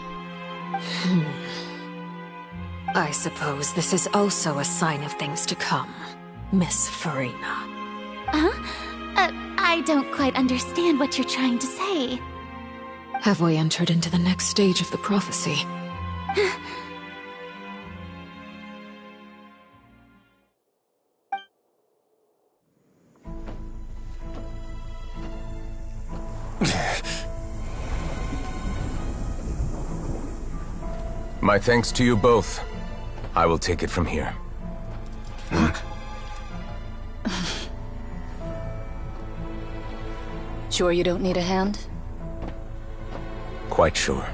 I suppose this is also a sign of things to come, Miss Farina. I don't quite understand what you're trying to say. Have we entered into the next stage of the prophecy? My thanks to you both. I will take it from here. Sure you don't need a hand? Quite sure.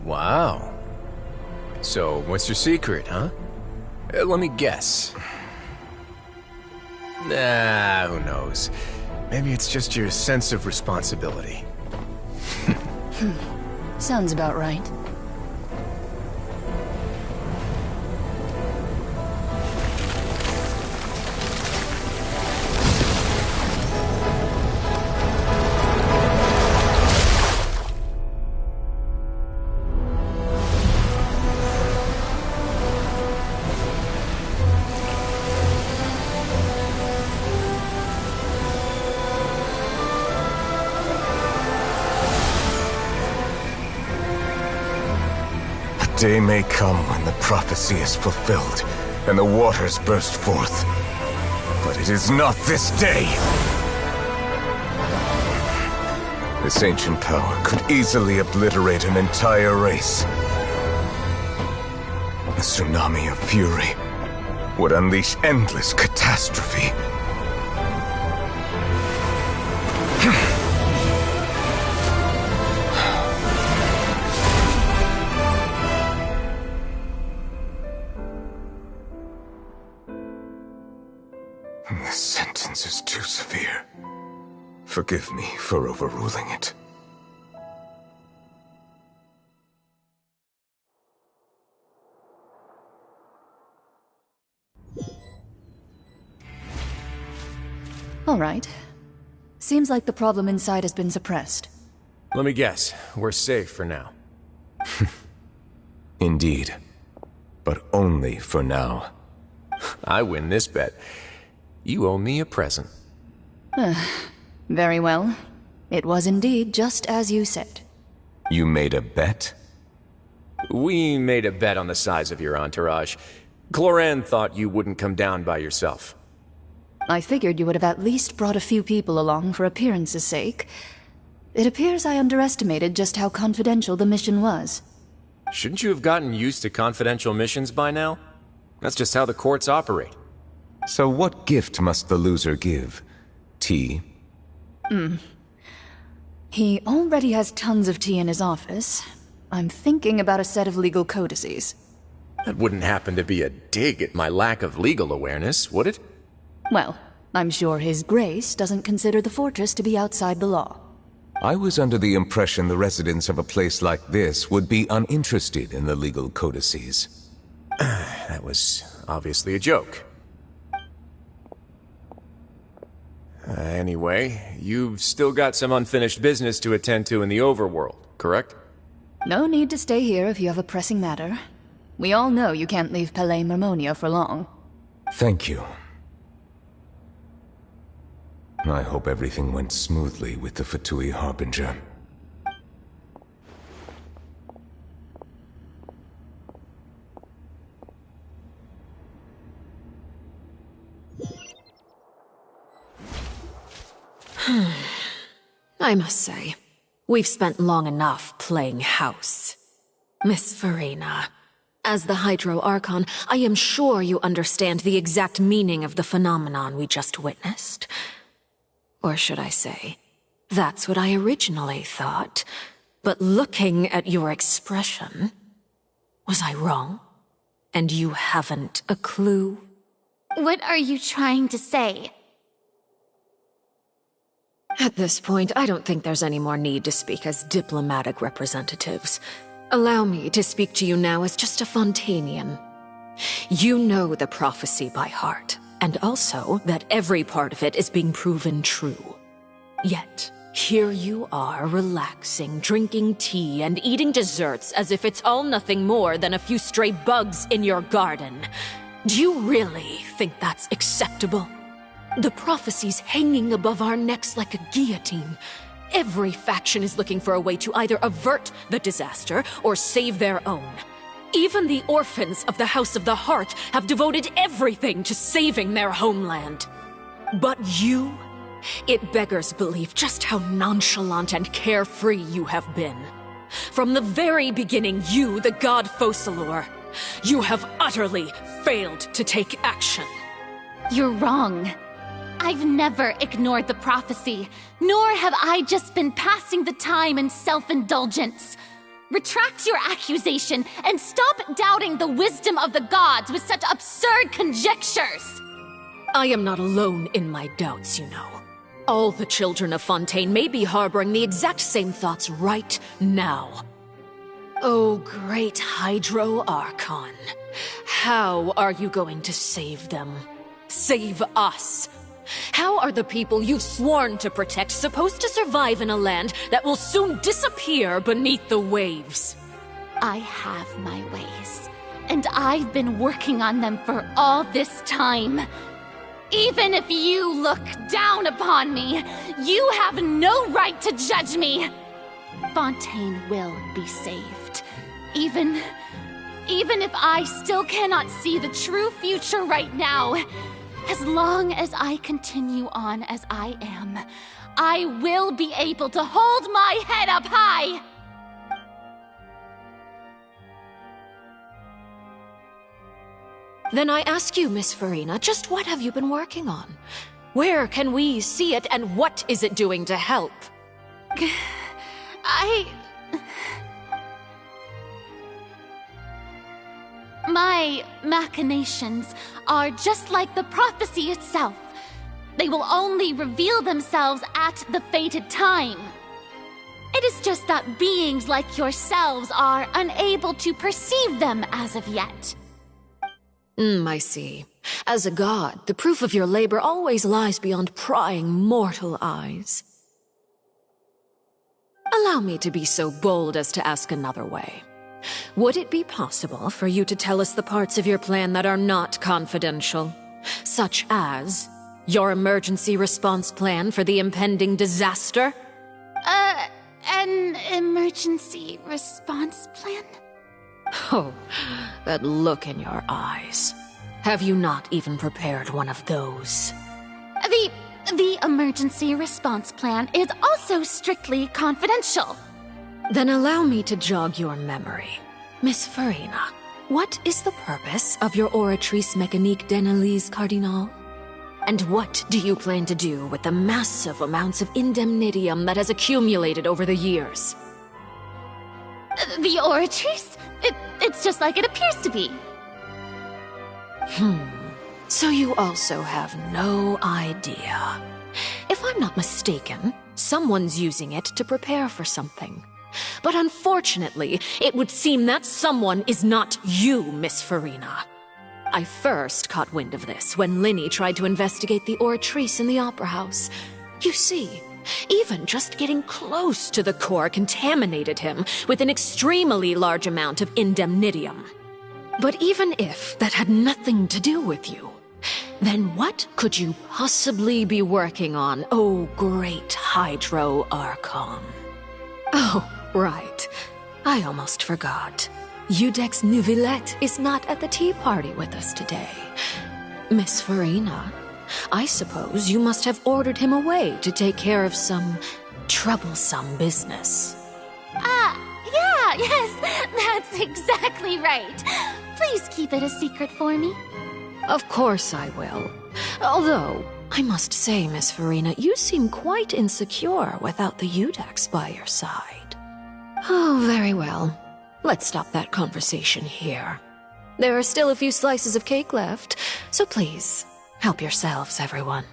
Wow. So, what's your secret, huh? Let me guess. Nah, who knows? Maybe it's just your sense of responsibility. Sounds about right. Day may come when the prophecy is fulfilled, and the waters burst forth. But it is not this day! This ancient power could easily obliterate an entire race. A tsunami of fury would unleash endless catastrophe. This sentence is too severe. Forgive me for overruling it. All right. Seems like the problem inside has been suppressed. Let me guess, we're safe for now. Indeed. But only for now. I win this bet. You owe me a present. Very well. It was indeed just as you said. You made a bet? We made a bet on the size of your entourage. Cloran thought you wouldn't come down by yourself. I figured you would have at least brought a few people along for appearance's sake. It appears I underestimated just how confidential the mission was. Shouldn't you have gotten used to confidential missions by now? That's just how the courts operate. So what gift must the loser give? Tea? He already has tons of tea in his office. I'm thinking about a set of legal codices. That wouldn't happen to be a dig at my lack of legal awareness, would it? Well, I'm sure His Grace doesn't consider the fortress to be outside the law. I was under the impression the residents of a place like this would be uninterested in the legal codices. That was obviously a joke. Anyway, you've still got some unfinished business to attend to in the overworld, correct? No need to stay here if you have a pressing matter. We all know you can't leave Palais Marmonia for long. Thank you. I hope everything went smoothly with the Fatui Harbinger. I must say, we've spent long enough playing house. Miss Farina, as the Hydro Archon, I am sure you understand the exact meaning of the phenomenon we just witnessed. Or should I say, that's what I originally thought. But looking at your expression, was I wrong? And you haven't a clue? What are you trying to say? At this point, I don't think there's any more need to speak as diplomatic representatives. Allow me to speak to you now as just a Fontanian. You know the prophecy by heart, and also that every part of it is being proven true. Yet, here you are relaxing, drinking tea, and eating desserts as if it's all nothing more than a few stray bugs in your garden. Do you really think that's acceptable? The prophecy's hanging above our necks like a guillotine. Every faction is looking for a way to either avert the disaster or save their own. Even the orphans of the House of the Heart have devoted everything to saving their homeland. But you? It beggars belief just how nonchalant and carefree you have been. From the very beginning, you, the god Focalor, you have utterly failed to take action. You're wrong. I've never ignored the prophecy, nor have I just been passing the time in self-indulgence. Retract your accusation and stop doubting the wisdom of the gods with such absurd conjectures. I am not alone in my doubts, you know. All the children of Fontaine may be harboring the exact same thoughts right now. Oh, great Hydro Archon. How are you going to save them? Save us? How are the people you've sworn to protect supposed to survive in a land that will soon disappear beneath the waves? I have my ways, and I've been working on them for all this time. Even if you look down upon me, you have no right to judge me. Fontaine will be saved. Even if I still cannot see the true future right now. As long as I continue on as I am, I will be able to hold my head up high! Then I ask you, Miss Farina, just what have you been working on? Where can we see it, and what is it doing to help? My machinations are just like the prophecy itself. They will only reveal themselves at the fated time. It is just that beings like yourselves are unable to perceive them as of yet. I see. As a god, the proof of your labor always lies beyond prying mortal eyes. Allow me to be so bold as to ask another way. Would it be possible for you to tell us the parts of your plan that are not confidential? Such as your emergency response plan for the impending disaster? An emergency response plan? Oh, that look in your eyes. Have you not even prepared one of those? The emergency response plan is also strictly confidential. Then allow me to jog your memory. Miss Farina, what is the purpose of your Oratrice Mécanique d'Analyse Cardinal? And what do you plan to do with the massive amounts of indemnitium that has accumulated over the years? The Oratrice? It's just like it appears to be. So you also have no idea. If I'm not mistaken, someone's using it to prepare for something. But unfortunately, it would seem that someone is not you, Miss Farina. I first caught wind of this when Linny tried to investigate the Oratrice in the Opera House. You see, even just getting close to the core contaminated him with an extremely large amount of indemnitium. But even if that had nothing to do with you, then what could you possibly be working on, oh great Hydro Archon? Oh, right. I almost forgot. Udex Neuvillette is not at the tea party with us today. Miss Farina, I suppose you must have ordered him away to take care of some troublesome business. Yes, that's exactly right. Please keep it a secret for me. Of course I will. Although, I must say, Miss Farina, you seem quite insecure without the Udex by your side. Oh, very well. Let's stop that conversation here. There are still a few slices of cake left, so please, help yourselves, everyone.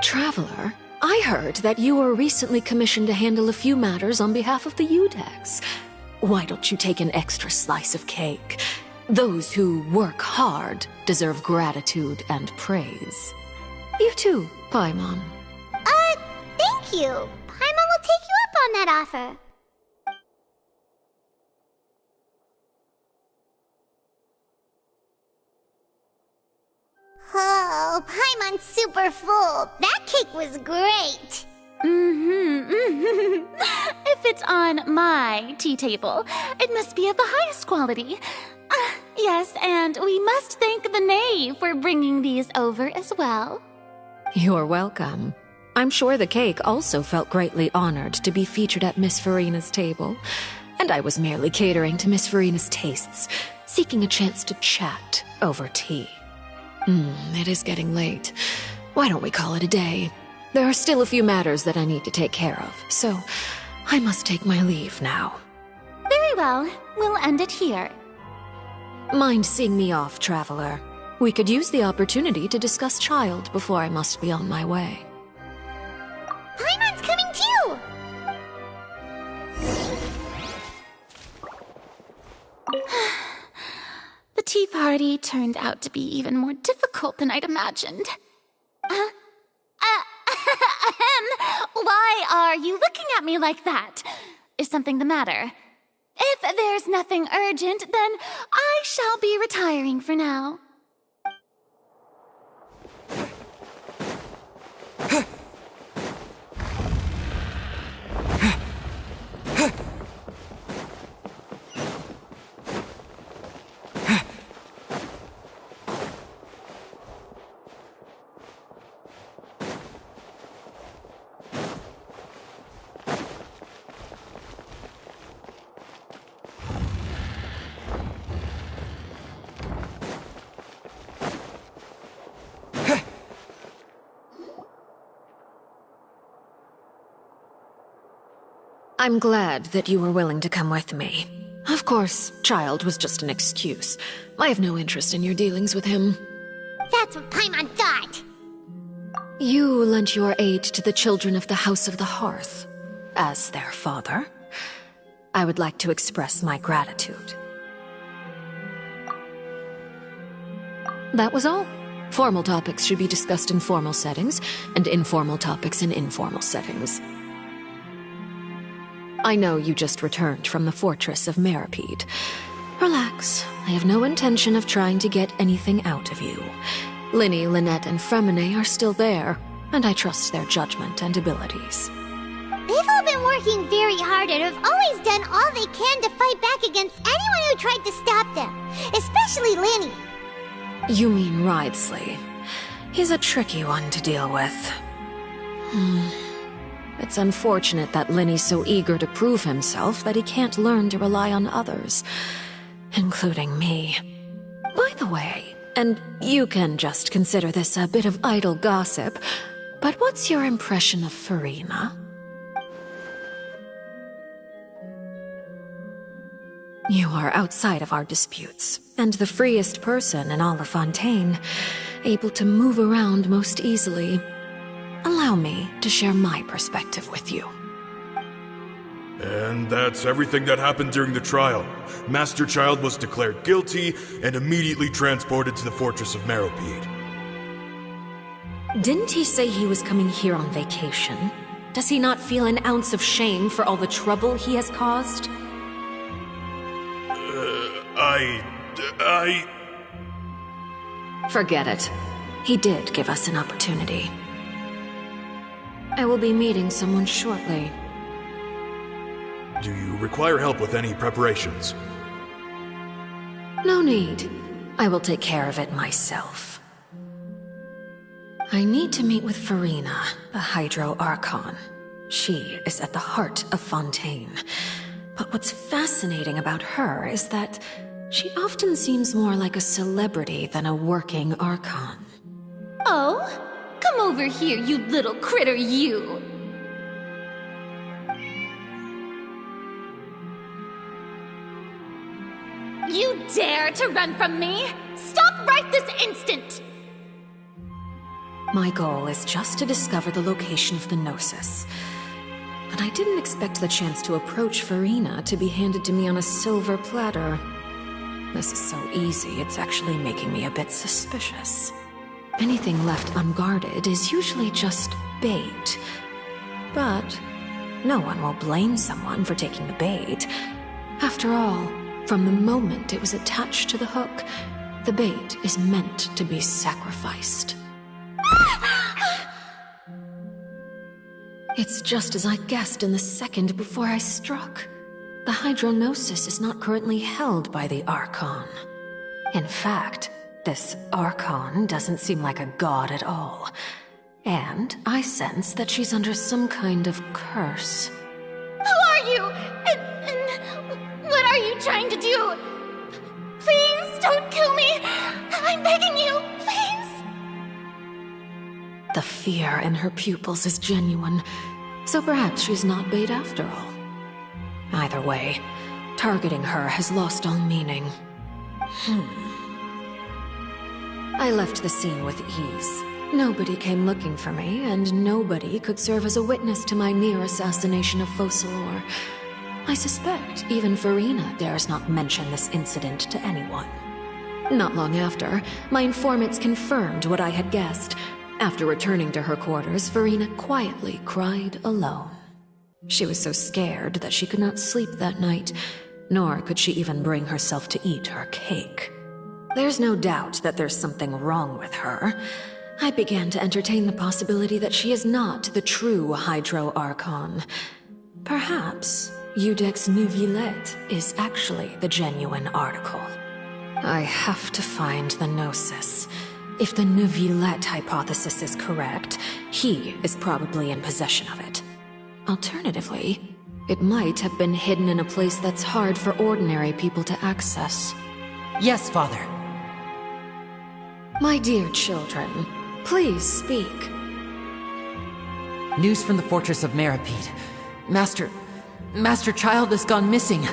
Traveler, I heard that you were recently commissioned to handle a few matters on behalf of the Udex. Why don't you take an extra slice of cake? Those who work hard deserve gratitude and praise. You too, Paimon. Thank you. Paimon will take you up on that offer. Oh, Paimon's super full. That cake was great. If it's on my tea table, it must be of the highest quality. Yes, and we must thank the knave for bringing these over as well. You're welcome. I'm sure the cake also felt greatly honored to be featured at Miss Farina's table. And I was merely catering to Miss Farina's tastes, seeking a chance to chat over tea. It is getting late. Why don't we call it a day? There are still a few matters that I need to take care of, so I must take my leave now. Very well. We'll end it here. Mind seeing me off, Traveler? We could use the opportunity to discuss Child before I must be on my way. Paimon's coming too! The tea party turned out to be even more difficult than I'd imagined. Why are you looking at me like that? Is something the matter? If there's nothing urgent, then I shall be retiring for now. I'm glad that you were willing to come with me. Of course, Child was just an excuse. I have no interest in your dealings with him. That's what Paimon thought. You lent your aid to the children of the House of the Hearth. As their father, I would like to express my gratitude. That was all. Formal topics should be discussed in formal settings, and informal topics in informal settings. I know you just returned from the fortress of Meripede. Relax. I have no intention of trying to get anything out of you. Linny, Lynette, and Fremine are still there, and I trust their judgment and abilities. They've all been working very hard and have always done all they can to fight back against anyone who tried to stop them, especially Linny. You mean Ridesley. He's a tricky one to deal with. It's unfortunate that Linny's so eager to prove himself that he can't learn to rely on others, including me. By the way, and you can just consider this a bit of idle gossip, but what's your impression of Furina? You are outside of our disputes, and the freest person in all of Fontaine, able to move around most easily. Allow me to share my perspective with you. And that's everything that happened during the trial. Master Child was declared guilty and immediately transported to the Fortress of Meripede. Didn't he say he was coming here on vacation? Does he not feel an ounce of shame for all the trouble he has caused? Forget it. He did give us an opportunity. I will be meeting someone shortly. Do you require help with any preparations? No need. I will take care of it myself. I need to meet with Furina, the Hydro Archon. She is at the heart of Fontaine. But what's fascinating about her is that she often seems more like a celebrity than a working Archon. Oh? Come over here, you little critter, you! You dare to run from me? Stop right this instant! My goal is just to discover the location of the Gnosis. But I didn't expect the chance to approach Furina to be handed to me on a silver platter. This is so easy, it's actually making me a bit suspicious. Anything left unguarded is usually just bait. But no one will blame someone for taking the bait. After all, from the moment it was attached to the hook, the bait is meant to be sacrificed. It's just as I guessed in the second before I struck. The Hydronosis is not currently held by the Archon. In fact, this Archon doesn't seem like a god at all. And I sense that she's under some kind of curse. Who are you? And what are you trying to do? Please don't kill me! I'm begging you, please! The fear in her pupils is genuine, so perhaps she's not bait after all. Either way, targeting her has lost all meaning. I left the scene with ease. Nobody came looking for me, and nobody could serve as a witness to my near assassination of Focalor. I suspect even Furina dares not mention this incident to anyone. Not long after, my informants confirmed what I had guessed. After returning to her quarters, Furina quietly cried alone. She was so scared that she could not sleep that night, nor could she even bring herself to eat her cake. There's no doubt that there's something wrong with her. I began to entertain the possibility that she is not the true Hydro Archon. Perhaps Eudex Neuvillette is actually the genuine article. I have to find the Gnosis. If the Neuvillette hypothesis is correct, he is probably in possession of it. Alternatively, it might have been hidden in a place that's hard for ordinary people to access. Yes, Father. My dear children, please speak. News from the Fortress of Meripede. Master Child has gone missing.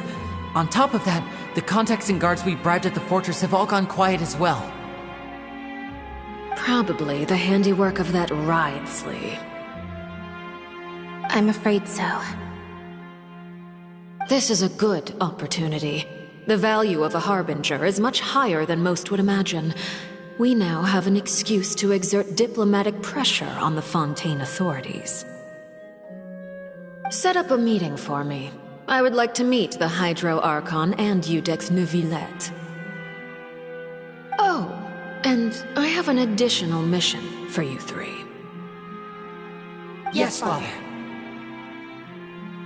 On top of that, the contacts and guards we bribed at the fortress have all gone quiet as well. Probably the handiwork of that Ridesley. I'm afraid so. This is a good opportunity. The value of a Harbinger is much higher than most would imagine. we now have an excuse to exert diplomatic pressure on the Fontaine authorities. Set up a meeting for me. I would like to meet the Hydro Archon and Iudex Neuvillette. Oh, and I have an additional mission for you three. Yes, Father.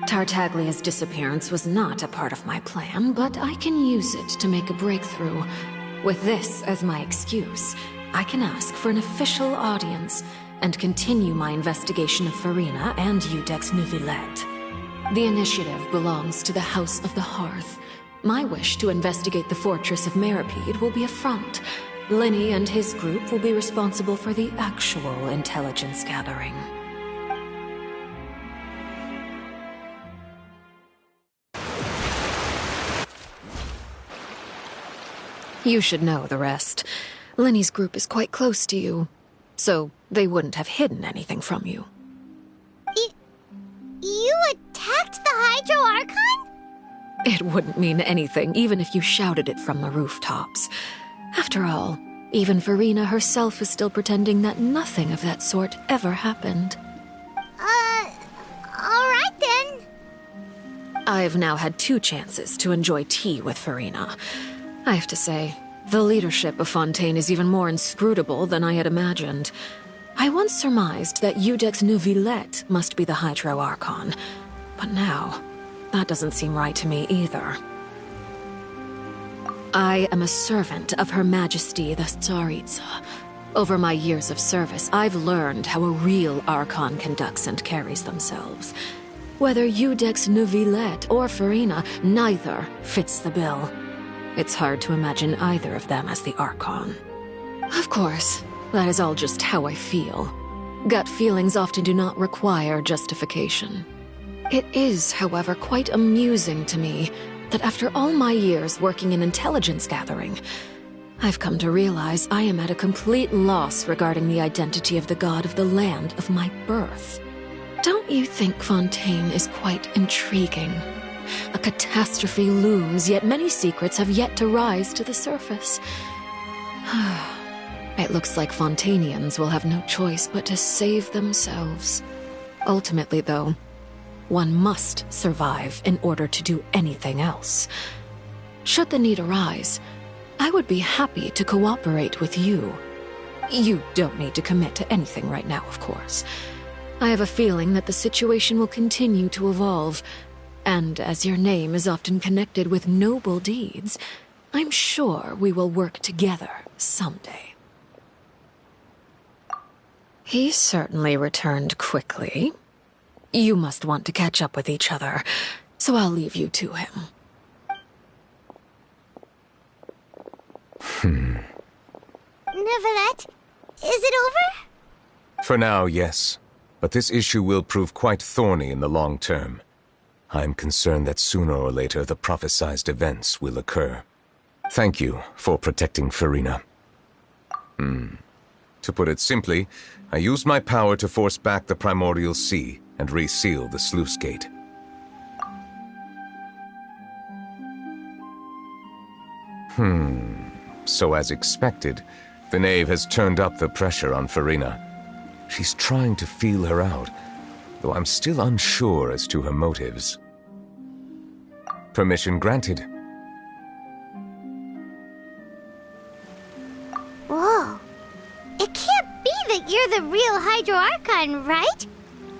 Tartaglia's disappearance was not a part of my plan, but I can use it to make a breakthrough. With this as my excuse, I can ask for an official audience and continue my investigation of Farina and Iudex Neuvillette. The initiative belongs to the House of the Hearth. My wish to investigate the fortress of Meripede will be a front. Lenny and his group will be responsible for the actual intelligence gathering. You should know the rest. Lenny's group is quite close to you, so they wouldn't have hidden anything from you. You attacked the Hydro Archon? It wouldn't mean anything, even if you shouted it from the rooftops. After all, even Farina herself is still pretending that nothing of that sort ever happened. Alright then. I've now had 2 chances to enjoy tea with Farina. I have to say, the leadership of Fontaine is even more inscrutable than I had imagined. I once surmised that Iudex Neuvillette must be the Hydro Archon, but now, that doesn't seem right to me either. I am a servant of Her Majesty the Tsaritsa. Over my years of service, I've learned how a real Archon conducts and carries themselves. Whether Iudex Neuvillette or Farina, neither fits the bill. It's hard to imagine either of them as the Archon. Of course, that is all just how I feel. Gut feelings often do not require justification. It is, however, quite amusing to me that after all my years working in intelligence gathering, I've come to realize I am at a complete loss regarding the identity of the god of the land of my birth. Don't you think Fontaine is quite intriguing? A catastrophe looms, yet many secrets have yet to rise to the surface. It looks like Fontainians will have no choice but to save themselves. Ultimately, though, one must survive in order to do anything else. Should the need arise, I would be happy to cooperate with you. You don't need to commit to anything right now, of course. I have a feeling that the situation will continue to evolve, and as your name is often connected with noble deeds, I'm sure we will work together someday. He certainly returned quickly. You must want to catch up with each other, so I'll leave you to him. Neuvillette, is it over? For now, yes. But this issue will prove quite thorny in the long term. I'm concerned that sooner or later the prophesized events will occur. Thank you for protecting Farina. To put it simply, I used my power to force back the Primordial Sea and reseal the sluice gate. So as expected, the knave has turned up the pressure on Farina. She's trying to feel her out, though I'm still unsure as to her motives. Permission granted. Whoa. It can't be that you're the real Hydro Archon, right?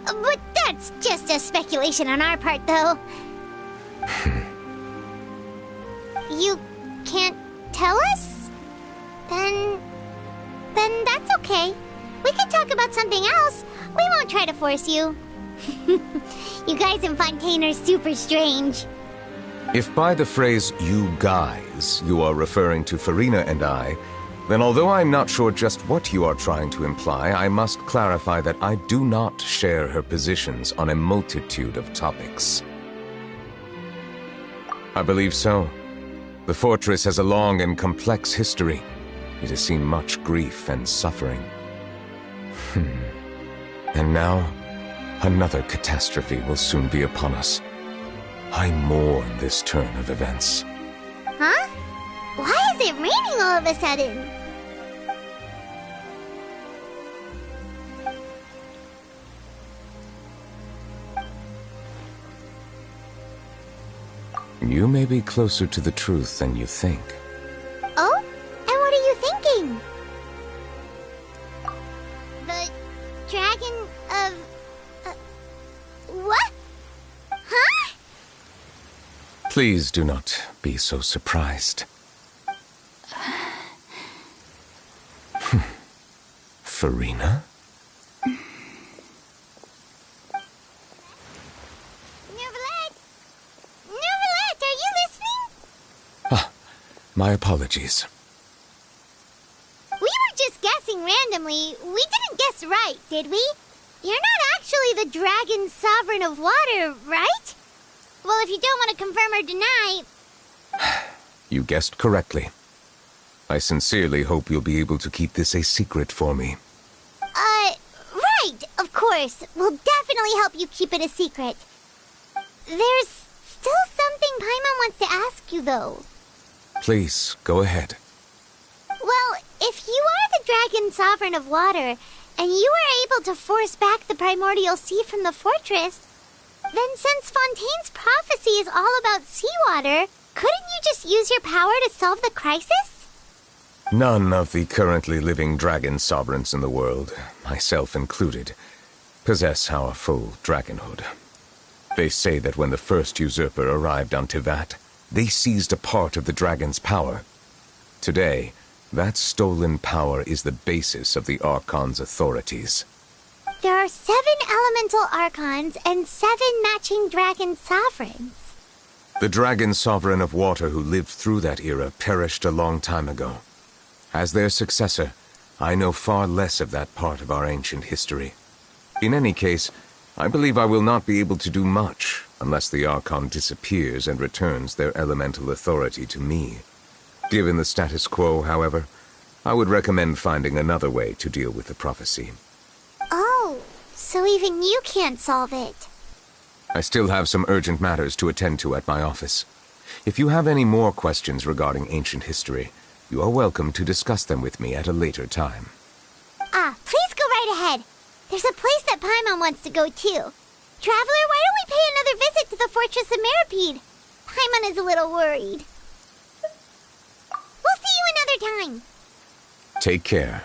But that's just a speculation on our part, though. You can't tell us? Then that's okay. We can talk about something else. We won't try to force you. You guys in Fontaine are super strange. If by the phrase, you guys, you are referring to Farina and I, then although I'm not sure just what you are trying to imply, I must clarify that I do not share her positions on a multitude of topics. I believe so. The fortress has a long and complex history. It has seen much grief and suffering. And now, another catastrophe will soon be upon us. I mourn this turn of events. Huh? Why is it raining all of a sudden? You may be closer to the truth than you think. Oh? And what are you thinking? The dragon of... what? Huh? Please do not be so surprised. Farina? Neverlet, are you listening? My apologies. We were just guessing randomly. We didn't guess right, did we? You're not actually the dragon sovereign of water, right? Well, if you don't want to confirm or deny... You guessed correctly. I sincerely hope you'll be able to keep this a secret for me. Right, of course. We'll definitely help you keep it a secret. There's still something Paimon wants to ask you, though. Please, go ahead. Well, if you are the dragon sovereign of water, and you were able to force back the primordial sea from the fortress, then since Fontaine's prophecy is all about seawater, couldn't you just use your power to solve the crisis? None of the currently living dragon sovereigns in the world, myself included, possess our full dragonhood. They say that when the first usurper arrived on Tivat, they seized a part of the dragon's power. Today, that stolen power is the basis of the Archon's authorities. There are 7 elemental Archons and 7 matching dragon sovereigns. The dragon sovereign of water who lived through that era perished a long time ago. As their successor, I know far less of that part of our ancient history. In any case, I believe I will not be able to do much unless the Archon disappears and returns their elemental authority to me. Given the status quo, however, I would recommend finding another way to deal with the prophecy. Oh, so even you can't solve it. I still have some urgent matters to attend to at my office. If you have any more questions regarding ancient history, you are welcome to discuss them with me at a later time. Please go right ahead. There's a place that Paimon wants to go too. Traveler, why don't we pay another visit to the Fortress of Meripede? Paimon is a little worried. We'll see you another time. Take care.